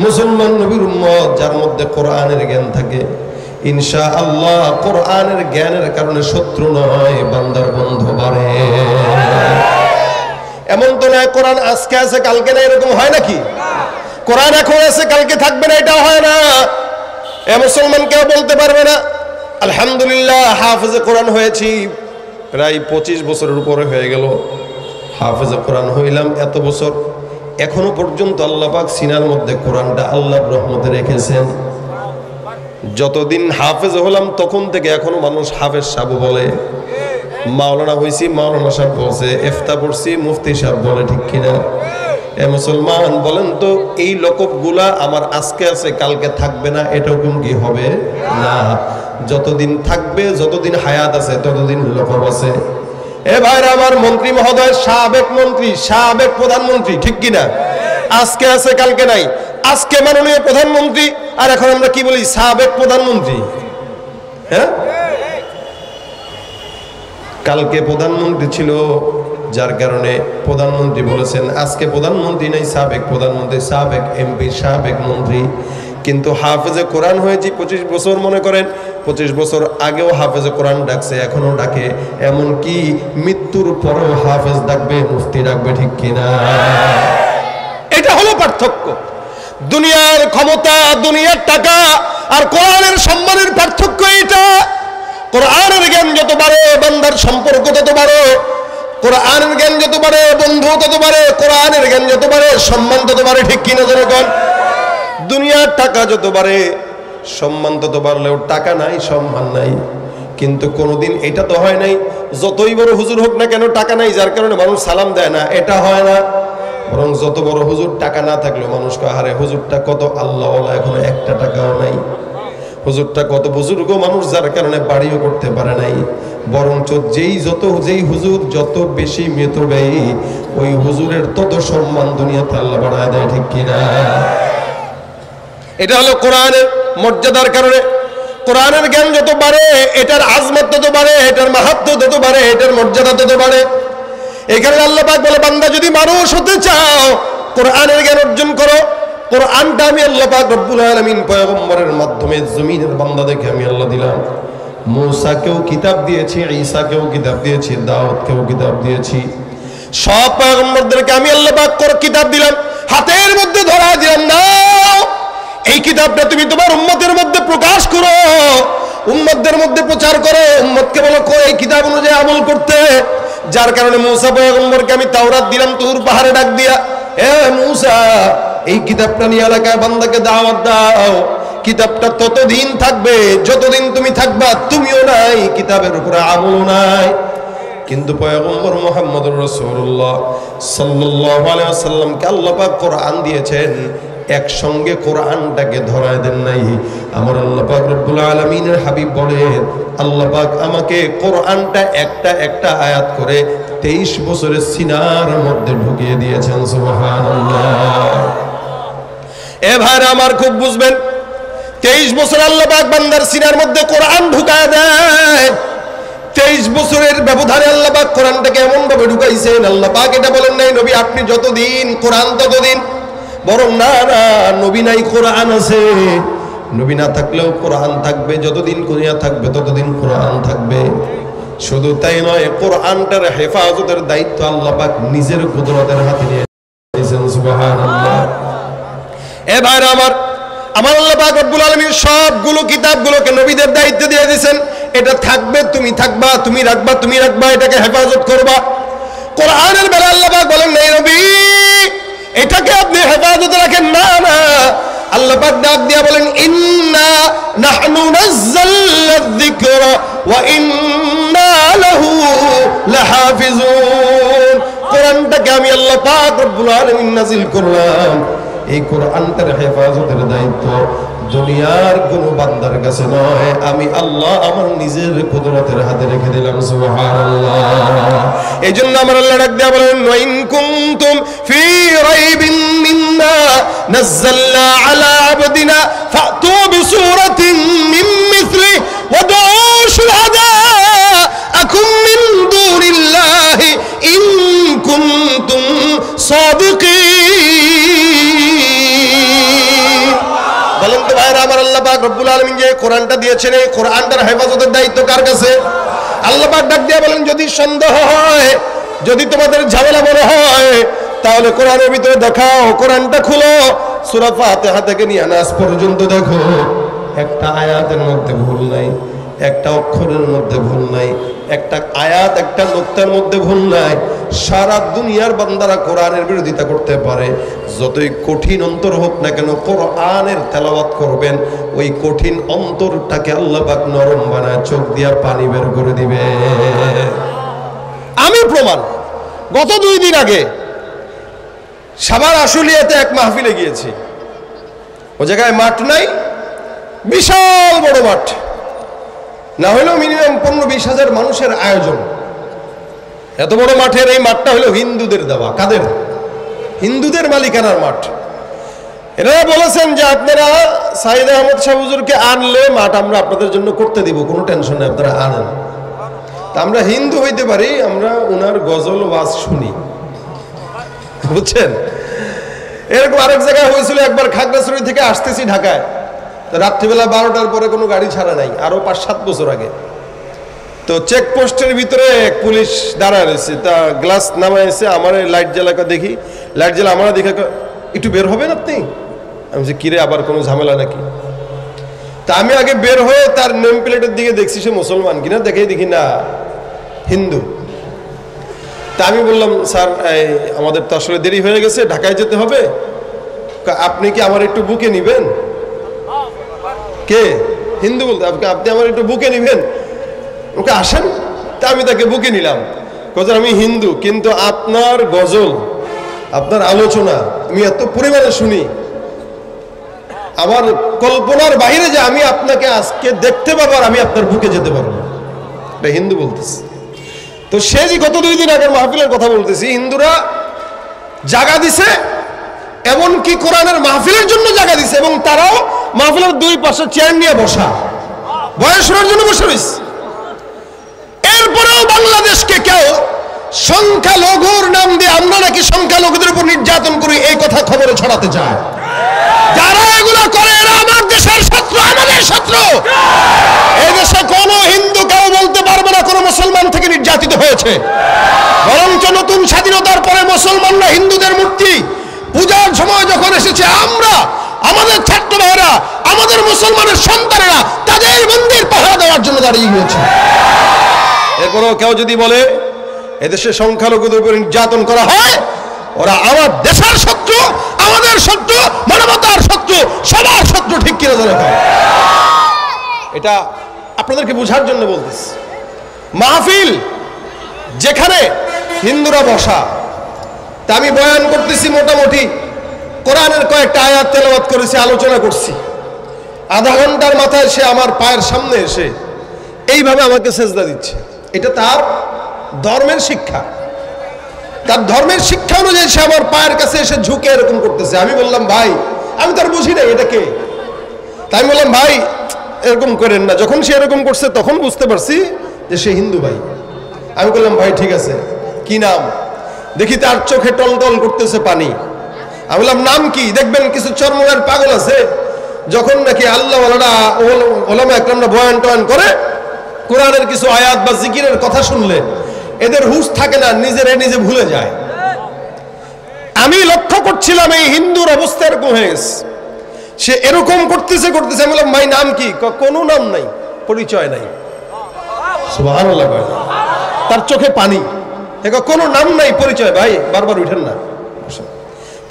মুসলমান নবীর উম্মত যার মধ্যে কোরআনের জ্ঞান থাকে, ইনশাআল্লাহ কোরআনের জ্ঞানের কারণে শত্রু নয়, বান্দার বন্ধু বাড়ে। এমন তো নয় কোরআন আজকে আছে কালকে না, এরকম হয় নাকি? কোরআন এখন আছে কালকে থাকবে না, এটা হয় না। এ মুসলমান কেউ বলতে পারবে না আলহামদুলিল্লাহ হাফেজে কোরআন হয়েছি, প্রায় 25 বছরের উপরে হয়ে গেল হাফেজে কোরআন হইলাম, এত বছর এখনো পর্যন্ত আল্লাহ পাক সিনার মধ্যে কোরআনটা আল্লাহর রহমতে রেখেছেন। যতদিন হাফেজ হলাম তখন থেকে এখনো মানুষ হাফেজ সাহেব বলে, মাওলানা হয়েছি মাওলানা সাহেব বলছে, ইফতা পড়ছি মুফতি সাহেব বলে, ঠিক কিনা? এ মুসলমান বলেন তো, এই লকবগুলা আমার আজকে আছে কালকে থাকবে না, এটা হুকুম কি হবে না? যতদিন থাকবে, যতদিন হায়াত আছে ততদিন লকব আছে। এ ভাইরা আমার, মন্ত্রী মহোদয়, সাবেক মন্ত্রী, সাবেক প্রধানমন্ত্রী, ঠিক কিনা? আজকে আছে কালকে নাই। আজকে মাননীয় প্রধানমন্ত্রী, আর এখন আমরা কি বলি? সাবেক প্রধানমন্ত্রী। হ্যাঁ, কালকে প্রধানমন্ত্রী ছিল, যার কারণে প্রধানমন্ত্রী বলেছেন। আজকে প্রধানমন্ত্রী নাই, সাবেক প্রধানমন্ত্রী, সাবেক এমপি, সাবেক মন্ত্রী। কিন্তু হাফেজে কোরআন হয়েছি 25 বছর। মনে করেন 25 বছর আগেও হাফেজে কোরআন ডাকছে, এখনো ডাকে। এমনকি মৃত্যুর পরেও হাফেজ ডাকবে, মুফতি ডাকবে, ঠিক কিনা? এটা হলো পার্থক্য। দুনিয়ার ক্ষমতা, দুনিয়ার টাকা আর কোরআনের সম্মানের পার্থক্য এটা। কোরআনের জ্ঞান যত বাড়ে, বান্দার সম্পর্ক তত বাড়ে। কোরআনের জ্ঞান যত বাড়ে, বন্ধু তত বাড়ে। কোরআনের জ্ঞান যত বাড়ে, সম্মান তত বাড়ে, ঠিক কিনা জনগণ? দুনিয়ার টাকা যত বাড়ে, সম্মান তত বাড়লেও টাকা নাই, সম্মান নাই। কিন্তু কোনোদিন এটা তো হয় নাই, যতই বড় হুজুর হোক না কেন টাকা নাই, যার কারণে মানুষ সালাম দেয় না, এটা হয় না। বরং যত বড় হুজুর, টাকা না থাকলেও মানুষ কয়, আরে হুজুরটা কত আল্লাহওয়ালা, এখনো একটা টাকাও নাই। হুজুরটা কত বুজুর্গ মানুষ, যার কারণে বাড়িও করতে পারে নাই। বরঞ্চ যেই হুজুর যত বেশি মিতব্যয়ী, ওই হুজুরের তত সম্মান দুনিয়াতে আল্লাহ বাড়ায় দেয়, ঠিক কিনা? এটা হলো কোরআনের মর্যাদার কারণে। কোরআনের জ্ঞান যত বাড়ে, এটার আজমত তত বাড়ে, এটার মাহাত্ম্য তত বাড়ে, এটার মর্যাদা তত বাড়ে। এখানে আল্লাহ পাক বলে, বান্দা যদি মানুষ হতে চাও, কোরআনের জ্ঞান অর্জন করো। কোরআনটা আমি আল্লাহ পাক রব্বুল আলামিন পয়গম্বরের মাধ্যমে জমিনের বান্দাদেরকে আমি আল্লাহ দিলাম। মূসাকেও কিতাব দিয়েছি, ঈসাকেও কিতাব দিয়েছি, দাউদকেও কিতাব দিয়েছি। সব পয়গম্বরদেরকে আমি আল্লাহ পাক কিতাব দিলাম, হাতের মধ্যে ধরা দিলাম। নাও, এই কিতাবটা তুমি তোমার উম্মতের মধ্যে প্রকাশ করো, উম্মতদের মধ্যে প্রচার করো, উম্মতকে বলো এই কিতাব অনুযায়ী আমল করতে। যার কারণে মূসা পয়গম্বরকে আমি তাওরাত দিলাম তুর পাহাড়ে ডাক দিয়া, এ মূসা, এই কিতাবটা নিয়ে এলাকায় বান্দাকে দাওয়াত দাও। কিতাবটা ততদিন থাকবে যতদিন তুমি থাকবা, তুমিও নাই, কিতাবের উপরে আমলও নাই। কিন্তু পয়গম্বর মুহাম্মদুর রাসূলুল্লাহ সাল্লাল্লাহু আলাইহি ওয়াসাল্লামকে আল্লাহ পাক কোরআন দিয়েছেন, একসঙ্গে কোরআনটাকে ধরায় দেন নাই। আমার আল্লাহ পাক রব্বুল আলামিনের হাবিব বলেন, আল্লাহ পাক আমাকে কোরআনটা একটা একটা আয়াত করে 23 বছরের সিনার মধ্যে ঢুকিয়ে দিয়েছেন। সুবহানাল্লাহ। এ ভাইরা আমার, খুব বুঝবেন, 23 বছর আল্লাহ পাক বান্দার সিনার মধ্যে কোরআন ঢুকায় দেয়। 23 বছরের ব্যবধানে আল্লাহ পাক কোরআনটাকে এমন ভাবে ঢুকাইছেন। আল্লাহ পাক এটা বলেন নাই, নবী আপনি যতদিন কোরআন ততদিন, বরং না না, নবী নাই, কোরআন আছে। নবী না থাকলেও কোরআন থাকবে, যতদিন দুনিয়া থাকবে ততদিন কোরআন থাকবে। শুধু তাই নয়, কোরআনটার হেফাজতের দায়িত্ব আল্লাহ পাক নিজের কুদরতের হাতে নিয়ে নিয়েছেন। সুবহানাল্লাহ। এ ভাইরা আমার, আমার আল্লাহ পাক রব্বুল আলামিন সবগুলো কিতাবগুলোকে নবীদের দায়িত্ব দিয়ে দিয়েছেন, এটা থাকবে, তুমি থাকবা, তুমি রাখবা, তুমি রাখবা, এটাকে হেফাজত করবা। কোরআনের বেলা আল্লাহ পাক বলেন নাই, নবী এটাকে আপনি হেফাজতে রাখেন না। না, আল্লাহ পাক ডাক দিয়া বলেন, ইন্না নাহনু নাযালনা যিকরা ওয়া ইন্না লাহু লাহাফিজুন। কোরআনটাকে আমি আল্লাহ পাক রব্বুল আলামিন নাযিল করলাম। এই কোরআনটার হেফাজতের দায়িত্ব দুনিয়ার কোন বান্দার কাছে নয়, আমি আল্লাহ আমার নিজের কুদরতের হাতে রেখে দিলাম। সুবহানাল্লাহ। এইজন্য আমার আল্লাহ ডাক দেয়া বলেন, ওয়া ইন কুনতুম ফি রাইবিন মিম্মা নাযালনা আলা আবদিনা ফাতু বিসূরাতিন মিন মিসলি ওয়া দুউ শুহাদাআকুম মিন দুনিল্লাহি ইন কুনতুম সাদিকিন। বলেন তো ভাইরা আমার, আল্লাহ পাক রব্বুল আলামিন যে কোরআনটা দিয়েছেন, এই কোরআনটার হেফাজতের দায়িত্ব কার কাছে? আল্লাহ পাক ডাক দিয়ে বলেন, যদি সন্দেহ হয়, যদি তোমাদের ঝামেলা মনে হয়, তাহলে কোরআনের ভিতরে দেখাও, কোরআনটা খুলো, সূরা ফাতিহা থেকে নিয়ে নাস পর্যন্ত দেখো, একটা আয়াতের মধ্যে ভুল নাই, একটা অক্ষরের মধ্যে ভুল নাই, একটা আয়াত, একটা নুকতার মধ্যে ভুল নাই। সারা দুনিয়ার বান্দারা কোরআনের বিরোধিতা করতে পারে, যতই কঠিন অন্তর হোক না কেন, কোরআনের তেলাওয়াত করবেন, ওই কঠিন অন্তরটাকে আল্লাহ পাক নরম বানায়, চোখ দিয়া পানি বের করে দিবে। আমি প্রমাণ। গত 2 দিন আগে সাভার আশুলিয়াতে এক মাহফিলে গিয়েছি। ও জায়গায় মাঠ নাই, বিশাল বড় মাঠ, না হলেও মিনিমাম 15-20 হাজার মানুষের আয়োজন। এত বড় মাঠের এই মাঠটা হলো হিন্দুদের দেওয়া। কাদের? হিন্দুদের মালিকানার মাঠ। এনারা বলেছেন যে আপনারা সাইদ আহমদ শাহ হুজুরকে আনলে মাঠ আমরা আপনাদের জন্য করতে দিব, কোনো টেনশন নেই, আপনারা আনেন। তা আমরা হিন্দু হইতে পারি, আমরা ওনার গজল ওয়াজ শুনি, বুঝছেন? এরকম আরেক জায়গায় হয়েছিল একবার, খাগড়াছড়ি থেকে আসতেছি ঢাকায়, তো রাত্রিবেলা 12টার পরে কোনো গাড়ি ছাড়া নাই, আরো 5-7 বছর আগে। তো চেকপোস্টের ভিতরে এক পুলিশ দাঁড়ায় রয়েছে, তা গ্লাস নামায় এসে আমার লাইট জ্বালাকা দেখি, লাইট জ্বালা আমার দেখে একটু বের হবেন আপনি? আমি যে কিরে আবার কোনো ঝামেলা নাকি? তা আমি আগে বের হয়ে তার নেম প্লেটের দিকে দেখছি সে মুসলমান কিনা, দেখেই দেখি না হিন্দু। তা আমি বললাম, স্যার আমাদের তো আসলে দেরি হয়ে গেছে, ঢাকায় যেতে হবে, আপনি কি আমার একটু বুকে নিবেন? কে? হিন্দু বলতে, আপনি আমার একটু বুকে নিবেন? ওকে আসেন। তা আমি তাকে বুকে নিলাম। কথা আমি হিন্দু, কিন্তু আপনার গজল, আপনার আলোচনা আমি এত পরিমাণে শুনি, আমার কল্পনার বাইরে যে আমি আপনাকে আজকে দেখতে পাবো আর আমি আপনার বুকে যেতে পারবো। এটা হিন্দু বলতেছে। তো সে যে গত 2 দিন আগের মাহফিলের কথা বলতেছি, হিন্দুরা জায়গা দিছে, এমনকি কোরআনের মাহফিলের জন্য জায়গা দিছে, এবং তারাও মাহফিলের 2 পাশে চেয়ার নিয়ে বসা, বয়স শোনার জন্য বসে রয়েছে। এরপরেও বাংলাদেশকে কেউ সংখ্যালঘুর নাম দিয়ে আমরা নাকি সংখ্যালঘুদের উপর নির্যাতন করি এই কথা খবরে ছড়াতে চায়। যারা এগুলো করে এরা আমার দেশের শত্রু, আমাদের শত্রু। এই দেশে কোনো হিন্দু কেউ বলতে পারবে না কোনো মুসলমান থেকে নির্যাতিত হয়েছে। বরঞ্চ নতুন স্বাধীনতার পরে মুসলমানরা হিন্দুদের মূর্তি পূজার সময় যখন এসেছে, আমরা আমাদের ছাত্র ভাইরা, আমাদের মুসলমানের সন্তানেরা তাদের মন্দির পাহারা দেওয়ার জন্য দাঁড়িয়ে গিয়েছে। এরপরেও কেউ যদি বলে এদেশে সংখ্যালঘুদের উপর নির্যাতন করা হয়, ওরা আমার দেশের শত্রু, আমাদের শত্রু, মানবতার শত্রু, সবার শত্রু। ঠিক কিনা জানা? এটা আপনাদেরকে বোঝার জন্য বলতেছি। মাহফিল যেখানে হিন্দুরা বসা, তা আমি বয়ান করতেছি, মোটামুটি কোরআনের কয়েকটা আয়াত তেলাওয়াত করেছি, আলোচনা করছি। আধা ঘন্টার মাথায় সে আমার পায়ের সামনে এসে এইভাবে আমাকে সেজদা দিচ্ছে। এটা তার ধর্মের শিক্ষা, তার ধর্মের শিক্ষা অনুযায়ী সে আমার পায়ের কাছে এসে ঝুঁকে এরকম করতেছে। আমি বললাম, ভাই আমি তার বুঝি না এটা কে। তাই আমি বললাম, ভাই এরকম করেন না। যখন সে এরকম করছে তখন বুঝতে পারছি যে সে হিন্দু ভাই। আমি বললাম, ভাই ঠিক আছে, কি নাম? দেখি তার চোখে টলটল করতেছে পানি। আমি বললাম, নাম কি? দেখবেন কিছু চরমনের পাগল আছে, যখন নাকি আল্লাহ ওলামা একরামরা বয়ান টয়ান করে, কোরআনের কিছু আয়াত বা জিকিরের কথা শুনলে এদের হুঁশ থাকে না, নিজে ভুলে যায়। আমি লক্ষ্য করছিলাম এই হিন্দুর অবস্থা এরকম হয়ে গেছে। সে এরকম করতেছে। আমি বললাম, ভাই নাম কি? কোনো নাম নাই, পরিচয় নাই। সুবহানাল্লাহ। তার চোখে পানি। কোনো নাম নাই, পরিচয়। ভাই বারবার উঠেন না,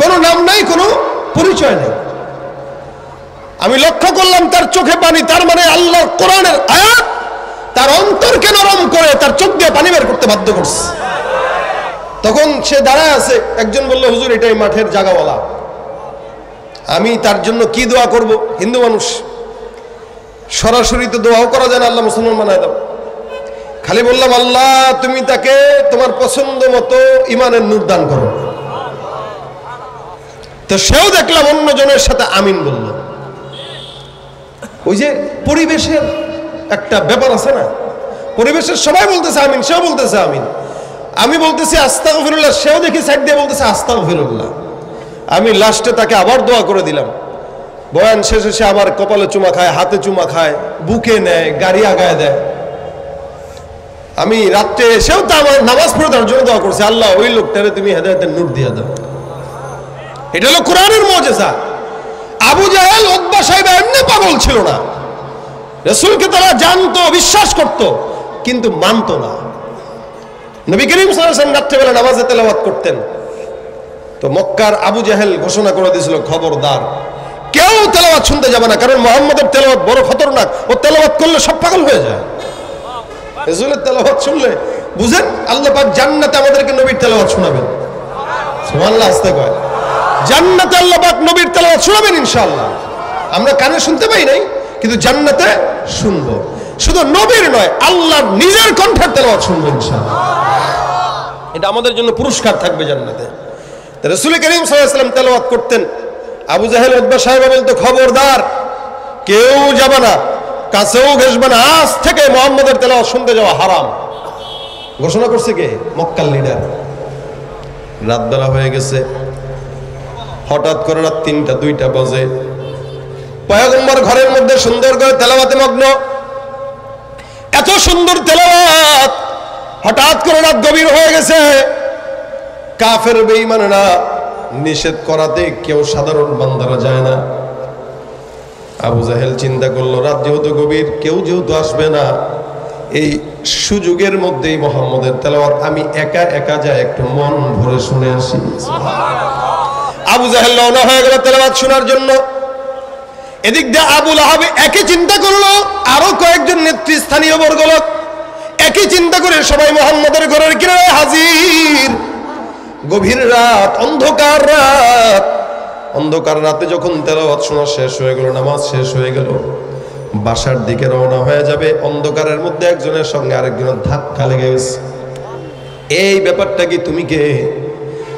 কোনো নাম নাই, কোনো পরিচয় নাই। আমি লক্ষ্য করলাম তার চোখে পানি, তার মানে আল্লাহর কোরআনের আয়াত তার অন্তরকে নরম করে তার চোখ দিয়ে পানি বের করতে বাধ্য করছে। তখন সে দাঁড়ায় আছে, একজন বলল, হুজুর এটাই মাঠের জায়গাওয়ালা। আমি তার জন্য কি দোয়া করব? হিন্দু মানুষ, সরাসরি তো দোয়াও করা যায় না, আল্লাহ মুসলমান বানায় দাও। খালি বললাম, আল্লাহ তুমি তাকে তোমার পছন্দ মতো ইমানের নূর দান করো। তো সেও দেখলাম অন্যজনের সাথে আমিন বলল। ওই যে পরিবেশের একটা ব্যাপার আছে না, পরিবেশের সবাই বলতেছে আমিন, সেও বলতেছে আমিন। আমি বলতেছি আস্তাগফিরুল্লাহ, সেও দেখি সাইড দিয়ে বলতেছে আস্তাগফিরুল্লাহ। আমি লাস্টে তাকে আবার দোয়া করে দিলাম। বয়ান শেষে সে আমার কপালে চুমা খায়, হাতে চুমা খায়, বুকে নেয়, গাড়ি আগায় দেয়। আমি রাত্রে এসেও তো আমার নামাজ পড়ে তার জন্য দোয়া করছি, আল্লাহ ওই লোকটারে তুমি হেদায়েতের নূর দিয়ে দাও। এটা হলো কোরআনের মুজিজা। আবু জাহেল, উতবা, সাইবা এমনি পাগল ছিল না। রাসূলকে তারা জানতো, বিশ্বাস করত, কিন্তু মানতো না। নবী করিম সাল্লাল্লাহু আলাইহি ওয়াসাল্লাম রাত্রেবেলা নামাজে তেলাওয়াত করতেন। তো মক্কার আবু জাহেল ঘোষণা করে দিয়েছিল, খবরদার কেউ তেলাওয়াত শুনতে যাবে না, কারণ মুহাম্মাদের তেলাওয়াত বড় খতরনাক। ও তেলাওয়াত করলে সব পাগল হয়ে যায়। রাসূলের তেলাওয়াত শুনলে বুঝেন, আল্লাহ পাক জান্নাতে আমাদেরকে নবীর তেলাওয়াত শোনাবেন। সুবহানাল্লাহ, আস্তে কয়। জান্নাতে আল্লাহ পাক নবীর তেলাওয়াত শোনাবেন ইনশাআল্লাহ। আমরা কানে শুনতে পাই নাই, কিন্তু জান্নাতে শুনবো। শুধু নবীর নয়, আল্লাহর নিজের কণ্ঠের তেলাওয়াত শুনবো ইনশাআল্লাহ। এটা আমাদের জন্য পুরস্কার থাকবে জান্নাতে। রাসূল করিম সাল্লাল্লাহু আলাইহি ওয়াসাল্লাম তেলাওয়াত করতেন। আবু জাহেল উতবা সাহেব বলতো, খবরদার কেউ যাবে না, কাছেও ঘেসবে না, আজ থেকে মুহাম্মদের তেলাওয়াত শুনতে যাওয়া হারাম। ঘোষণা করছে কে? মক্কার লিডার। রাত বেলা হয়ে গেছে, হঠাৎ করে রাত 3টা 2টা বাজে, পয়গম্বর ঘরের মধ্যে সুন্দর করে তেলাওয়াতে মগ্ন। এত সুন্দর তেলাওয়াত, হঠাৎ করে রাত গভীর হয়ে গেছে। কাফের বেঈমানেরা নিষেধ করাতে কেউ সাধারণ বান্দারা যায় না। আবু জাহেল চিন্তা করলো, রাত যেহেতু গভীর, কেউ যেহেতু আসবে না, এই সুযোগের মধ্যেই মুহাম্মদের তেলাওয়াত আমি একা একা যাই একটু মন ভরে শুনে আসি। আবু জাহেল রওনা হয়ে গেল তেলাওয়াত শোনার জন্য। এদিক দিয়ে আবু লাহাব একই চিন্তা করলো, আরো কয়েকজন নেতৃস্থানীয় বর্গ লোক একই চিন্তা করে সবাই মুহাম্মদের ঘরের কিনারে হাজির। গভীর রাত, অন্ধকার রাত। অন্ধকার রাতে যখন তেলাওয়াত শোনা শেষ হয়ে গেল, নামাজ শেষ হয়ে গেল, বাসার দিকে রওনা হয়ে যাবে, অন্ধকারের মধ্যে একজনের সঙ্গে আরেকজনের ধাক্কা লেগে গেছে। এই ব্যাপারটা কি? তুমি কে?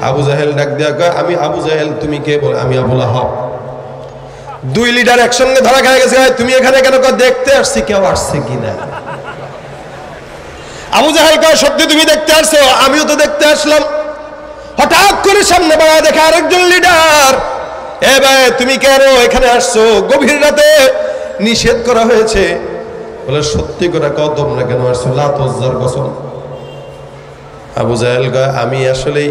আবু জাহেল ডাক দেয়া কয়, আমি আবু জাহেল। তুমি কে? বলে, আমি আবু লাহাব। দুই লিডার একসঙ্গে ধরা খেয়ে গেছে। তুমি এখানে কেন? দেখতে আসছি, কেউ আসছে কিনা। আবু জাহেল কয়, সত্যি তুমি দেখতে আসছো? আমিও তো দেখতে আসলাম। হঠাৎ করে সামনে বাড়া দেখে আরেকজন লিডার। এ ভাই, তুমি কেন এখানে আসছো? গভীর রাতে নিষেধ করা হয়েছে। বলে, সত্যি করে কও, তোমরা কেন আসছো? লাত উজ্জার কসম। আবু জাহেল কয়, আমি আসলে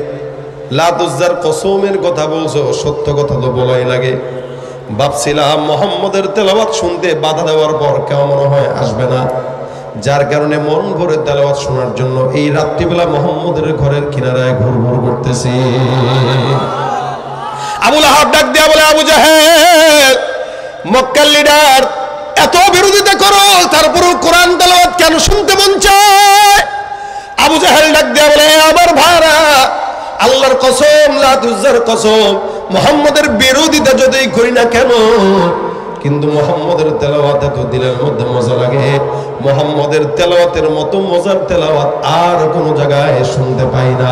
লাত উজ্জার কসমের কথা বলছো, সত্য কথা তো বলাই লাগে। ভাবছিলাম মুহাম্মদের তেলাওয়াত শুনতে বাধা দেওয়ার পর কেউ মনে হয় আসবে না, যার কারণে মন ভরে তেলাওয়াত শোনার জন্য এই রাত্রিবেলা মুহাম্মদের ঘরের কিনারায় ঘুরঘুর করতেছি। আবু লাহাব ডাক দিয়া বলে, আবু জাহেল, মক্কার লিডার, এত বিরোধিতা করো, তারপরেও কোরআন তেলাওয়াত কেন শুনতে মন চায়? আবু জাহেল ডাক দিয়া বলে, আমার ভাইরা, আল্লাহর কসম, লাত উজ্জার কসম, মুহাম্মদের বিরোধিতা যতই করি না কেন, কিন্তু মুহাম্মদের তেলাওয়াত এত দিলের মধ্যে মজা লাগে, মুহাম্মদের তেলাওয়াতের মতো মজার তেলাওয়াত আর কোন জায়গায় শুনতে পাই না।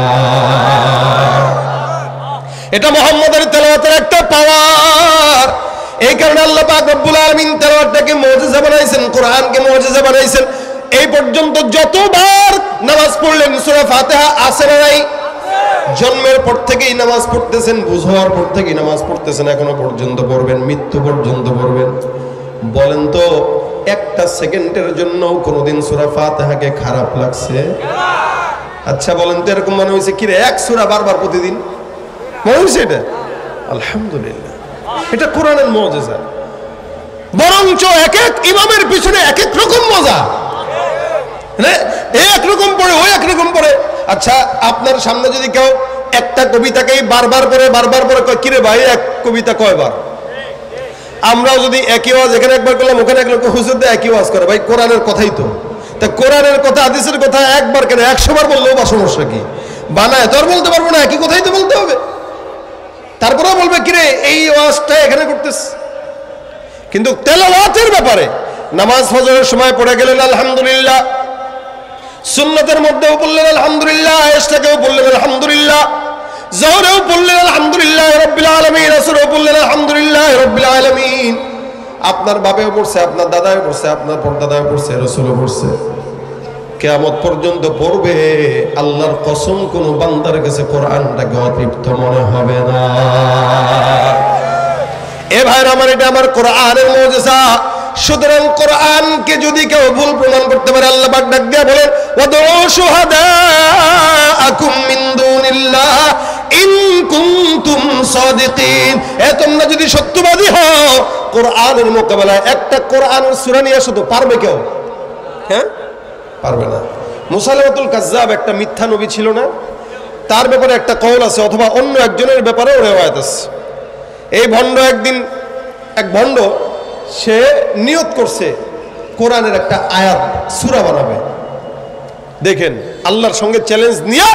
এটা মুহাম্মদের তেলাওয়াতের একটা পাওয়ার। এই কারণে আল্লাহ পাক রব্বুল আলামিন তেলাওয়াতটাকে মুজিজা বানাইছেন, কোরআনকে মুজিজা বানাইছেন। এই পর্যন্ত যতবার নামাজ পড়লেন সূরা ফাতিহা আছে না নাই? জন্মের পর থেকেই নামাজ পড়তেছেন, বুঝার পর থেকেই নামাজ পড়তেছেন, এখনো পর্যন্ত পড়বেন, মৃত্যু পর্যন্ত পড়বেন। বলেন তো, একটা সেকেন্ডের জন্য কোনোদিন সূরা ফাতিহাকে খারাপ লাগছে? আচ্ছা বলেন তো, এরকম মনে হয়েছে কিরে এক সূরা বারবার প্রতিদিন মনে হয়েছে? এটা আলহামদুলিল্লাহ, এটা কোরআনের মুজিজা। বরঞ্চ এক এক ইমামের পিছনে এক এক রকম মজা, এক রকম পড়ে, ওই এক রকম পড়ে। আচ্ছা, আপনার সামনে যদি কেউ একটা কবিতাকেই বারবার পড়ে কয়, কিরে ভাই এক কবিতা কয়বার? আমরাও যদি একই ওয়াজ এখানে একবার করলাম, ওখানে এক লোক হুজুর দিয়ে একই ওয়াজ করে, ভাই কোরআনের কথাই তো। তা কোরআনের কথা, হাদিসের কথা একবার কেন 100 বার বললেও বা সমস্যা কি? বানায় তোর বলতে পারবো না, একই কথাই তো বলতে হবে। তারপরেও বলবে কিরে এই ওয়াজটা এখানে করতেছ। কিন্তু তেলাওয়াতের ব্যাপারে নামাজ ফজরের সময় পড়ে গেলেন আলহামদুলিল্লাহ, সুন্নতের মধ্যেও বললেন আলহামদুলিল্লাহ, ইশরাকেও বললেন আলহামদুলিল্লাহ, যোহরেও বললেন আলহামদুলিল্লাহ রাব্বিল আলামিন, আসরেও বললেন আলহামদুলিল্লাহ রাব্বিল আলামিন। আপনার বাপেও পড়ছে, আপনার দাদাও পড়ছে, আপনার পরদাদাও পড়ছে, রাসূলও পড়ছে। কিয়ামত পর্যন্ত পড়বে। আল্লাহর কসম, কোন বান্দার কাছে কোরআনটাকে অতৃপ্ত মনে হবে না। এ ভাইরা আমার, এটা আমার কোরআনের মুজিজা। সুতরাং কোরআনকে যদি কেউ ভুল প্রমাণ করতে পারে, আল্লাহ পাক ডাক দিয়ে বলেন, ওয়াদউ শুহাদাআকুম মিন দুনিল্লাহ ইন কুনতুম সাদিকিন। তোমরা যদি সত্যবাদী হও, কোরআনের মোকাবেলায় একটা কোরআনের সূরা নিয়ে আসো, তো পারবে কেউ? হ্যাঁ, পারবে না। মুসাইলামাতুল কাজ্জাব একটা মিথ্যা নবী ছিল না? তার ব্যাপারে একটা কওল আছে, অথবা অন্য একজনের ব্যাপারেও রিওয়ায়াত আছে। এই ভণ্ড একদিন, এক ভণ্ড, সে নিয়ত করছে কোরআনের একটা আয়াত সূরা বানাবে। দেখেন, আল্লাহর সঙ্গে চ্যালেঞ্জ নিয়ে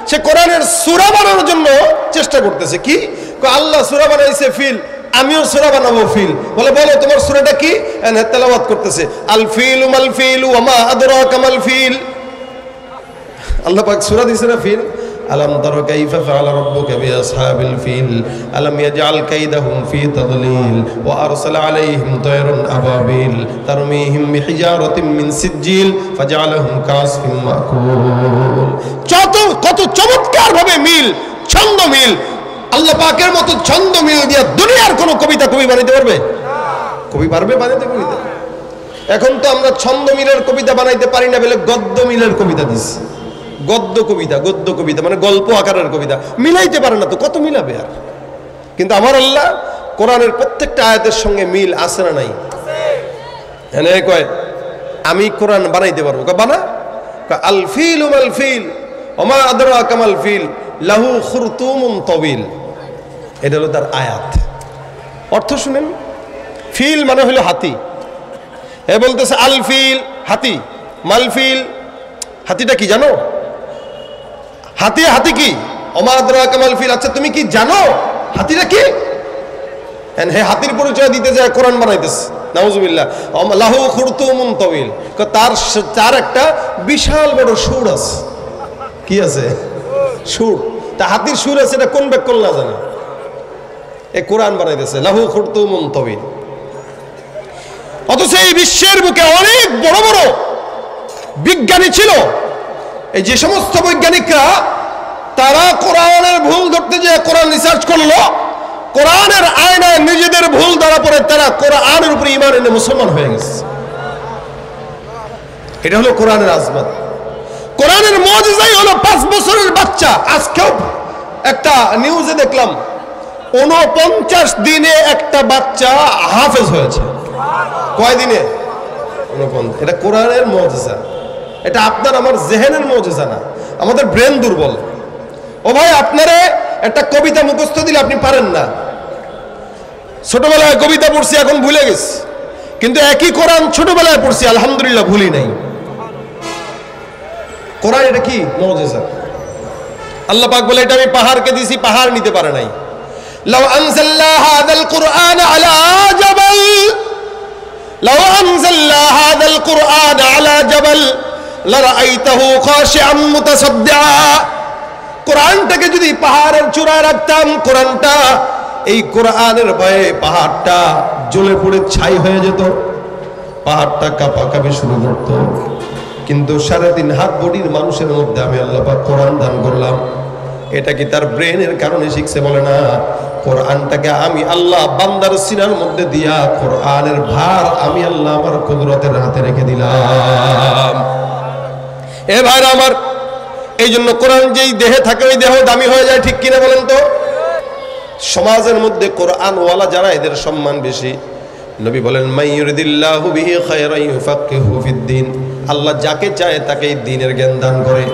সে কোরআনের সূরা বানানোর জন্য চেষ্টা করতেছে। কি আল্লাহ সূরা বানাইছে ফিল, আমিও সূরা বানাবো ফিল। বলে বলো তোমার সূরাটা কি? তেলাওয়াত করতেছে, আল ফিলু মাল ফিলু ওয়া মা আদরাকা মাল ফিল। আল্লাহ পাক সূরা দিয়েছে না ফিল। আলাম তারা কাইফা ফাআলা রাব্বুকা বিআসহাবিল ফিল আলাম ইয়াজআল কাইদাহুম ফি তাদলিল ওয়া আরসালা আলাইহিম তায়রান আবাবিল তারমিহিম বিহিজারাতিন মিন সিজ্জিল ফাজআলাহুম কাসফিন মাকুল। কত চমৎকার ভাবে মিল, ছন্দ মিল। আল্লাহ পাকের মতো ছন্দ মিল দিয়ে দুনিয়ার কোন কবিতা কবি বানাইতে পারবে? কবি পারবে বানাইতে কবিতা? এখন তো আমরা ছন্দ মিলের কবিতা বানাইতে পারি না বলে গদ্য মিলের কবিতা দিছি। গদ্য কবিতা মানে গল্প আকারের কবিতা, মিলাইতে পারে না তো কত মিলাবে আর। কিন্তু আমার আল্লাহ কোরআনের প্রত্যেকটা আয়াতের সঙ্গে মিল আছে না নাই? হ্যাঁ কয় আমি কোরআন বানাইতে পারবো। বানা, আল ফিল মাল ফিল ওমা আদরাকা মাল ফিল লাহু খুরতুমুন তাবিল। এটা হলো তার আয়াত। অর্থ শুনেন, ফিল মানে হলো হাতি। এ বলতেছে আল ফিল হাতি, মাল ফিল হাতিটা কি জানো? হাতি কি? ওমা আদরাকা মাল ফিল। আচ্ছা তুমি কি জানো হাতিটা কি? হে হাতির পরিচয় দিতে যায় কোরআন বানাইতেছে, নাউজুবিল্লাহ। লাহু খুরতুমুন তাবিল, তার একটা বিশাল বড় সুর আছে। কি আছে? সুর। তা হাতির সুর আছে, এটা কোন ব্যাকল না জানে এ কোরআন বানাইতেছে, লাহু খুরতুমুন তাবিল। অথচ এই বিশ্বের বুকে অনেক বড় বড় বিজ্ঞানী ছিল। এই যে সমস্ত বৈজ্ঞানিকরা তারা কোরআনের ভুল ধরতে যে কোরআন রিসার্চ করলো, কোরআনের আয়নায় নিজেদের ভুল ধরা পড়ে তারা কোরআনের উপরে ঈমান এনে মুসলমান হয়ে গেছে। এটা হলো কোরআনের আজমত। কোরআনের মুজিজাই হলো 5 বছরের বাচ্চা। আজকেও একটা নিউজে দেখলাম 49 দিনে একটা বাচ্চা হাফেজ হয়েছে। কয় দিনে? 49। এটা কোরআনের মুজিজা। এটা আপনার আমার জেহেনের মুজিজা না, আমাদের ব্রেন দুর্বল। ও ভাই, আপনারে একটা কবিতা মুখস্থ দিলে আপনি পারেন না। ছোটবেলায় কবিতা পড়ছি, এখন ভুলে গেছি, কিন্তু একই কোরআন ছোটবেলায় পড়ছি, আলহামদুলিল্লাহ ভুলি নাই। কোরআন এটা কি? মুজিজা। আল্লাহ পাক বলে এটা আমি পাহাড়কে দিছি, পাহাড় নিতে পারে নাই। লাউ আনজালনা হাযাল কুরআন আলা জাবাল, লাউ আনজালনা হাযাল কুরআন আলা জাবাল লারাআইতাহু খাশিআম মুতাসাদ্দিআ। কোরআনটাকে যদি পাহাড়ের চূড়ায় রাখতাম, কোরআনটা এই কোরআনের ভয়ে পাহাড়টা জ্বলে পুড়ে ছাই হয়ে যেত, পাহাড়টা কাঁপাকাঁপি শুরু করত। কিন্তু 3.5 হাত বডির মানুষের মধ্যে আমি আল্লাহ পাক কোরআন দান করলাম। এটা কি তার ব্রেনের কারণে শিখছে? বলে না, কোরআনটাকে আমি আল্লাহ বান্দার সিনার মধ্যে দিয়া কোরআনের ভার আমি আল্লাহ আমার কুদরতের হাতে রেখে দিলাম। এ ভাইরা আমার, এই জন্য কোরআন যেই দেহে থাকে ওই দেহ দামি হয়ে যায়, ঠিক কিনা বলেন তো? সমাজের মধ্যে কোরআন ওয়ালা যারা, এদের সম্মান বেশি। নবী বলেন মাইয়ুরিদিল্লাহু বিহি খায়রান ইউফাক্কিহু ফিদ্দিন। আল্লাহ যাকে চায় তাকে দ্বীনের জ্ঞান দান করে।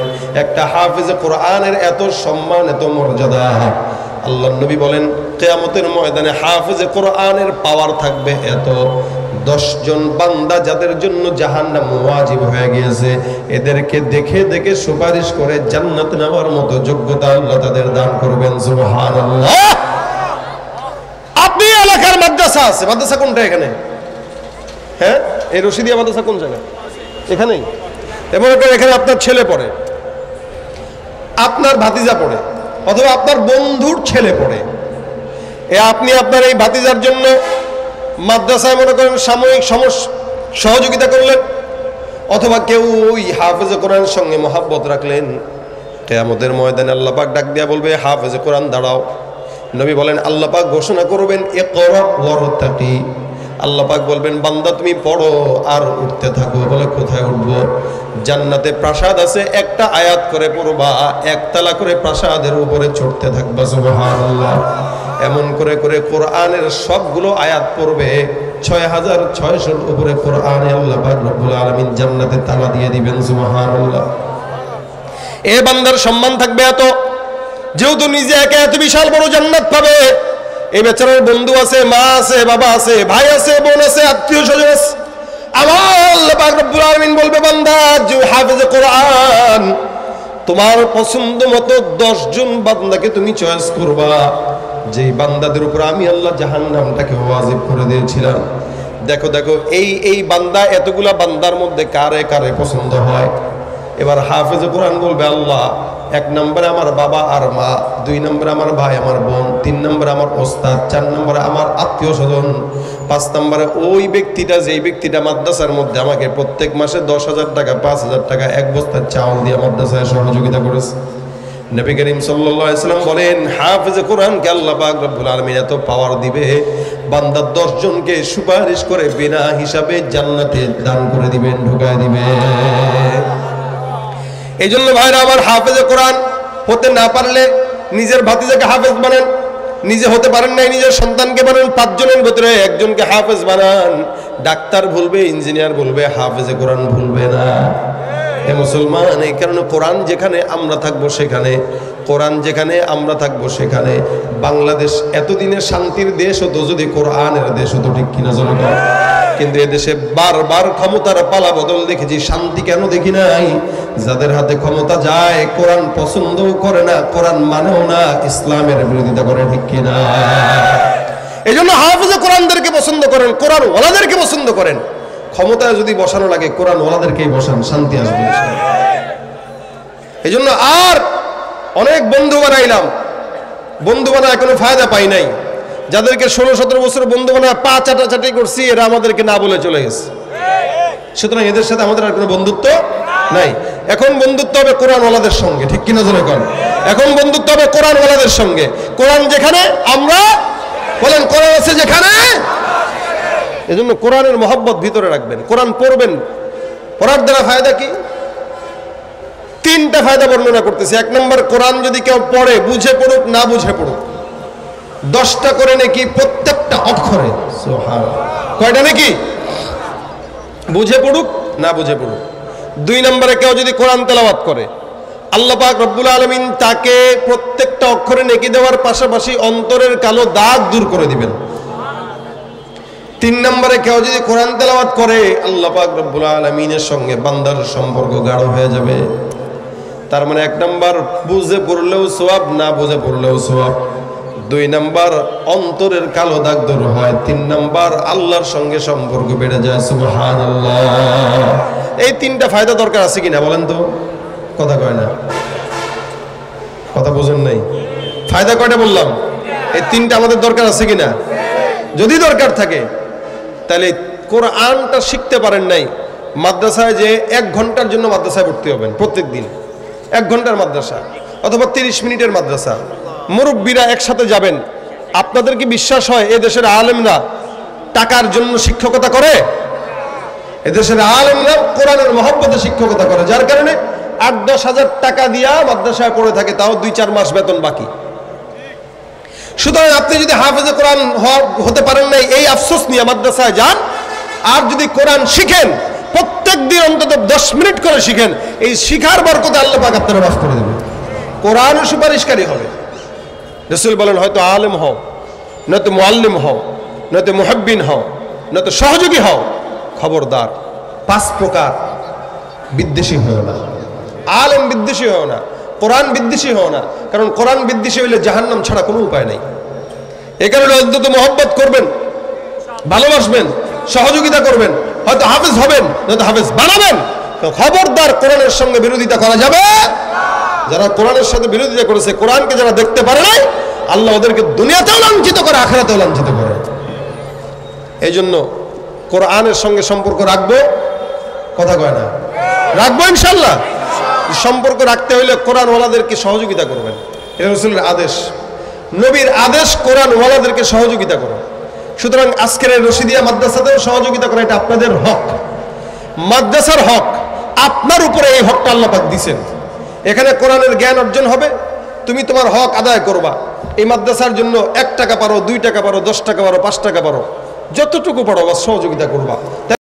একটা হাফেজে কোরআনের এত সম্মান, এত মর্যাদা। আল্লাহর নবী বলেন কিয়ামতের ময়দানে হাফেজে কোরআনের পাওয়ার থাকবে এত, 10 জন বান্দা যাদের জন্য জাহান্নাম ওয়াজিব হয়ে গিয়েছে, এদেরকে দেখে দেখে সুপারিশ করে জান্নাতে নেওয়ার মতো যোগ্যতা আল্লাহ তাদের দান করবেন। সুবহানাল্লাহ। আপনি এলাকার মাদ্রাসা আছে, মাদ্রাসা কোনটা এখানে? হ্যাঁ, এই রশিদিয়া মাদ্রাসা কোন জায়গায়? এখানেই। এবং এখানে আপনার ছেলে পড়ে, আপনার ভাতিজা পড়ে, অথবা আপনার বন্ধুর ছেলে পড়ে। আপনি আপনার এই ভাতিজার জন্য মাদ্রাসায় মনে করেন সাময়িক সহযোগিতা করলেন, অথবা কেউ ওই হাফেজে কোরআনের সঙ্গে মহাব্বত রাখলেন। কিয়ামতের ময়দানে আল্লাহ পাক ডাক দিয়া বলবে হাফেজে কোরআন দাঁড়াও। নবী বলেন আল্লাহ পাক ঘোষণা করবেন ইকরা ওয়ারতাকি। আল্লাহ পাক বলবেন বান্দা তুমি পড়ো আর উঠতে থাকো। বলে কোথায় উঠবো? জান্নাতে প্রাসাদ আছে, একটা আয়াত করে পড়বা, একতলা করে প্রাসাদের উপরে চড়তে থাকবা। সুবহানাল্লাহ। এমন করে করে কোরআনের সবগুলো আয়াত পড়বে। 6600 উপরে কোরআনে আল্লাহ পাক রব্বুল আলামিন জান্নাতে তালা দিয়ে দিবেন। সুবহানাল্লাহ। এ বান্দার সম্মান থাকবে এত, যেহেতু নিজে একা এত বিশাল বড় জান্নাত পাবে। এই বেচারার বন্ধু আছে, মা আছে, বাবা আছে, ভাই আছে, বোন আছে, আত্মীয় স্বজন আছে। আমার আল্লাহ পাক রব্বুল আলামিন বলবে বান্দা যে হাফেজে কোরআন, তোমার পছন্দ মতো 10 জন বান্দাকে তুমি চয়েস করবা, যেই বান্দাদের উপর আমি আল্লাহ জাহান্নামটাকে ওয়াজিব করে দিয়েছিলাম। দেখো দেখো এই বান্দা, এতগুলা বান্দার মধ্যে কারে কারে পছন্দ হয়? এবার হাফেজে কোরআন বলবে আল্লাহ, 1 নম্বরে আমার বাবা আর মা, 2 নম্বরে আমার ভাই আমার বোন, 3 নম্বরে আমার ওস্তাদ, 4 নম্বরে আমার আত্মীয় স্বজন, 5 নম্বরে ওই ব্যক্তিটা, যেই ব্যক্তিটা মাদ্রাসার মধ্যে আমাকে প্রত্যেক মাসে 10,000 টাকা 5,000 টাকা 1 বস্তা চাউল দিয়ে মাদ্রাসায় সহযোগিতা করেছে। নবী করিম সাল্লাল্লাহু আলাইহি ওয়াসাল্লাম বলেন, হাফেজে কোরআনকে আল্লাহ পাক রব্বুল আলামিন এত পাওয়ার দিবে, বান্দার 10 জনকে সুপারিশ করে বিনা হিসাবে জান্নাতে দান করে দিবেন, ঢুকায় দিবেন। এই জন্য ভাইরা আমার, হাফেজে কোরআন হতে না পারলে নিজের ভাতিজাকে হাফেজ বানান, নিজে হতে পারেন নাই নিজের সন্তানকে বানান, 5 জনের ভিতরে 1 জনকে হাফেজ বানান। ডাক্তার ভুলবে, ইঞ্জিনিয়ার ভুলবে, হাফেজে কোরআন ভুলবে না। হে মুসলমান, এই কারণে কোরআন যেখানে আমরা থাকবো সেখানে, কোরআন যেখানে আমরা থাকবো সেখানে। বাংলাদেশ এতদিনের শান্তির দেশ হতো যদি কোরআনের দেশ হতো, ঠিক কিনা জনগণ? কিন্তু এদেশে বারবার ক্ষমতার পালা বদল দেখেছি, শান্তি কেন দেখি নাই? যাদের হাতে ক্ষমতা যায় কোরআন পছন্দও করে না, কোরআন মানেও না, ইসলামের বিরোধিতা করে, ঠিক কিনা? এই জন্য হাফেজে কোরআনদেরকে পছন্দ করেন, কোরআন ওয়ালাদেরকে পছন্দ করেন। ক্ষমতায় যদি বসানো লাগে কোরআন ওয়ালাদেরকেই বসান, শান্তি আসবে। এই জন্য আর অনেক বন্ধু বানাইলাম, বন্ধু বানায় কোনো ফায়দা পাই নাই। যাদেরকে 16-17 বছর বন্ধু বানায় পা চাটাচাটি করছি, এরা আমাদেরকে না বলে চলে গেছে। সুতরাং এদের সাথে আমাদের আর কোনো বন্ধুত্ব নাই। এখন বন্ধুত্ব হবে কোরআন ওয়ালাদের সঙ্গে, ঠিক কিনা জোরে কর? এখন বন্ধুত্ব হবে কোরআন ওয়ালাদের সঙ্গে। কোরআন যেখানে আমরা, বলেন কোরআন আছে যেখানে। এজন্য কোরআনের মহব্বত ভিতরে রাখবেন, কোরআন পড়বেন। পড়ার দ্বারা ফায়দা কি? 3টা ফায়দা বর্ণনা করতেছি। 1 নম্বর, কোরআন যদি কেউ পড়ে, বুঝে পড়ুক না বুঝে পড়ুক, 10টা করে নাকি প্রত্যেকটা অক্ষরে। কয়টা নাকি? বুঝে পড়ুক না বুঝে পড়ুক। 2 নম্বরে, কেউ যদি কোরআন তেলাওয়াত করে, আল্লাহ পাক রব্বুল আলামিন তাকে প্রত্যেকটা অক্ষরে নেকি দেওয়ার পাশাপাশি অন্তরের কালো দাগ দূর করে দিবেন। 3 নম্বরে, কেউ যদি কোরআন তেলাওয়াত করে, আল্লাহ পাক রব্বুল আলামিনের সঙ্গে বান্দার সম্পর্ক গাঢ় হয়ে যাবে। তার মানে 1 নম্বর, বুঝে পড়লেও সওয়াব, না বুঝে পড়লেও সওয়াব। 2 নম্বর, অন্তরের কালো দাগ দূর হয়। 3 নম্বর, আল্লাহর সঙ্গে সম্পর্ক বেড়ে যায়। সুবহানাল্লাহ। এই 3টা ফায়দা দরকার আছে কিনা বলেন তো? কথা কয় না, কথা বোঝেন নাই। ফায়দা কয়টা বললাম? এই 3টা আমাদের দরকার আছে কিনা? যদি দরকার থাকে তাহলে কোরআনটা শিখতে পারেন নাই, মাদ্রাসায় যে 1 ঘন্টার জন্য মাদ্রাসায় ভর্তি হবেন প্রত্যেক দিন। 1 ঘন্টার মাদ্রাসা অথবা 30 মিনিটের মাদ্রাসা, মুরব্বীরা একসাথে যাবেন। আপনাদের কি বিশ্বাস হয় এদেশের আলেমরা টাকার জন্য শিক্ষকতা করে? এদেশের আলেমরা কোরআনের মহব্বতে শিক্ষকতা করে, যার কারণে 8-10 হাজার টাকা দিয়া মাদ্রাসায় পড়ে থাকে, তাও 2-4 মাস বেতন বাকি। সুতরাং আপনি যদি হাফেজে কোরআন হতে পারেন নাই, এই আফসোস নিয়ে মাদ্রাসায় যান। আর যদি কোরআন শিখেন, প্রত্যেক দিন অন্তত 10 মিনিট করে শিখেন, এই শিখার বরকতে আল্লাহ পাক আপনারা মাফ করে দেবেন। কোরআন সুপারিশকারী হবে। রাসূল বলেন, হয়তো আলেম হও, নয়তো মুআল্লিম হও, নয়তো মুহাব্বিন হও, নয়তো সহযোগী হও, খবরদার 5 প্রকার বিদ্বেষী হও না। আলেম বিদ্বেষী হও না, কোরআন বিদ্বেষী হও না, কারণ কোরআন বিদ্বেষী হইলে জাহান্নাম ছাড়া কোনো উপায় নেই। এই কারণে অন্তত মহব্বত করবেন, ভালোবাসবেন, সহযোগিতা করবেন। হয়তো হাফেজ হবেন, নয়তো হাফেজ বানাবেন। খবরদার কোরআনের সঙ্গে বিরোধিতা করা যাবে। যারা কোরআনের সাথে বিরোধিতা করেছে, কোরআনকে যারা দেখতে পারে নাই, আল্লাহ ওদেরকে দুনিয়াতেও লাঞ্ছিত করে, আখিরাতেও লাঞ্ছিত করে। এই জন্য কোরআনের সঙ্গে সম্পর্ক রাখবো, কথা কয় না, রাখবো ইনশাল্লাহ। সম্পর্ক রাখতে হইলে কোরআন ওয়ালাদেরকে সহযোগিতা করবেন, এটা রাসূলের আদেশ, নবীর আদেশ, কোরআন ওয়ালাদেরকে সহযোগিতা করো। সুতরাং আজকের রশিদিয়া মাদ্রাসাতেও সহযোগিতা করা, এটা আপনাদের হক, মাদ্রাসার হক। আপনার উপরে এই হকটা আল্লাহ পাক দিয়েছেন। এখানে কোরআনের জ্ঞান অর্জন হবে, তুমি তোমার হক আদায় করবা। এই মাদ্রাসার জন্য 1 টাকা পারো, 2 টাকা পারো, 10 টাকা পারো, 5 টাকা পারো, যতটুকু পারো সহযোগিতা করবা।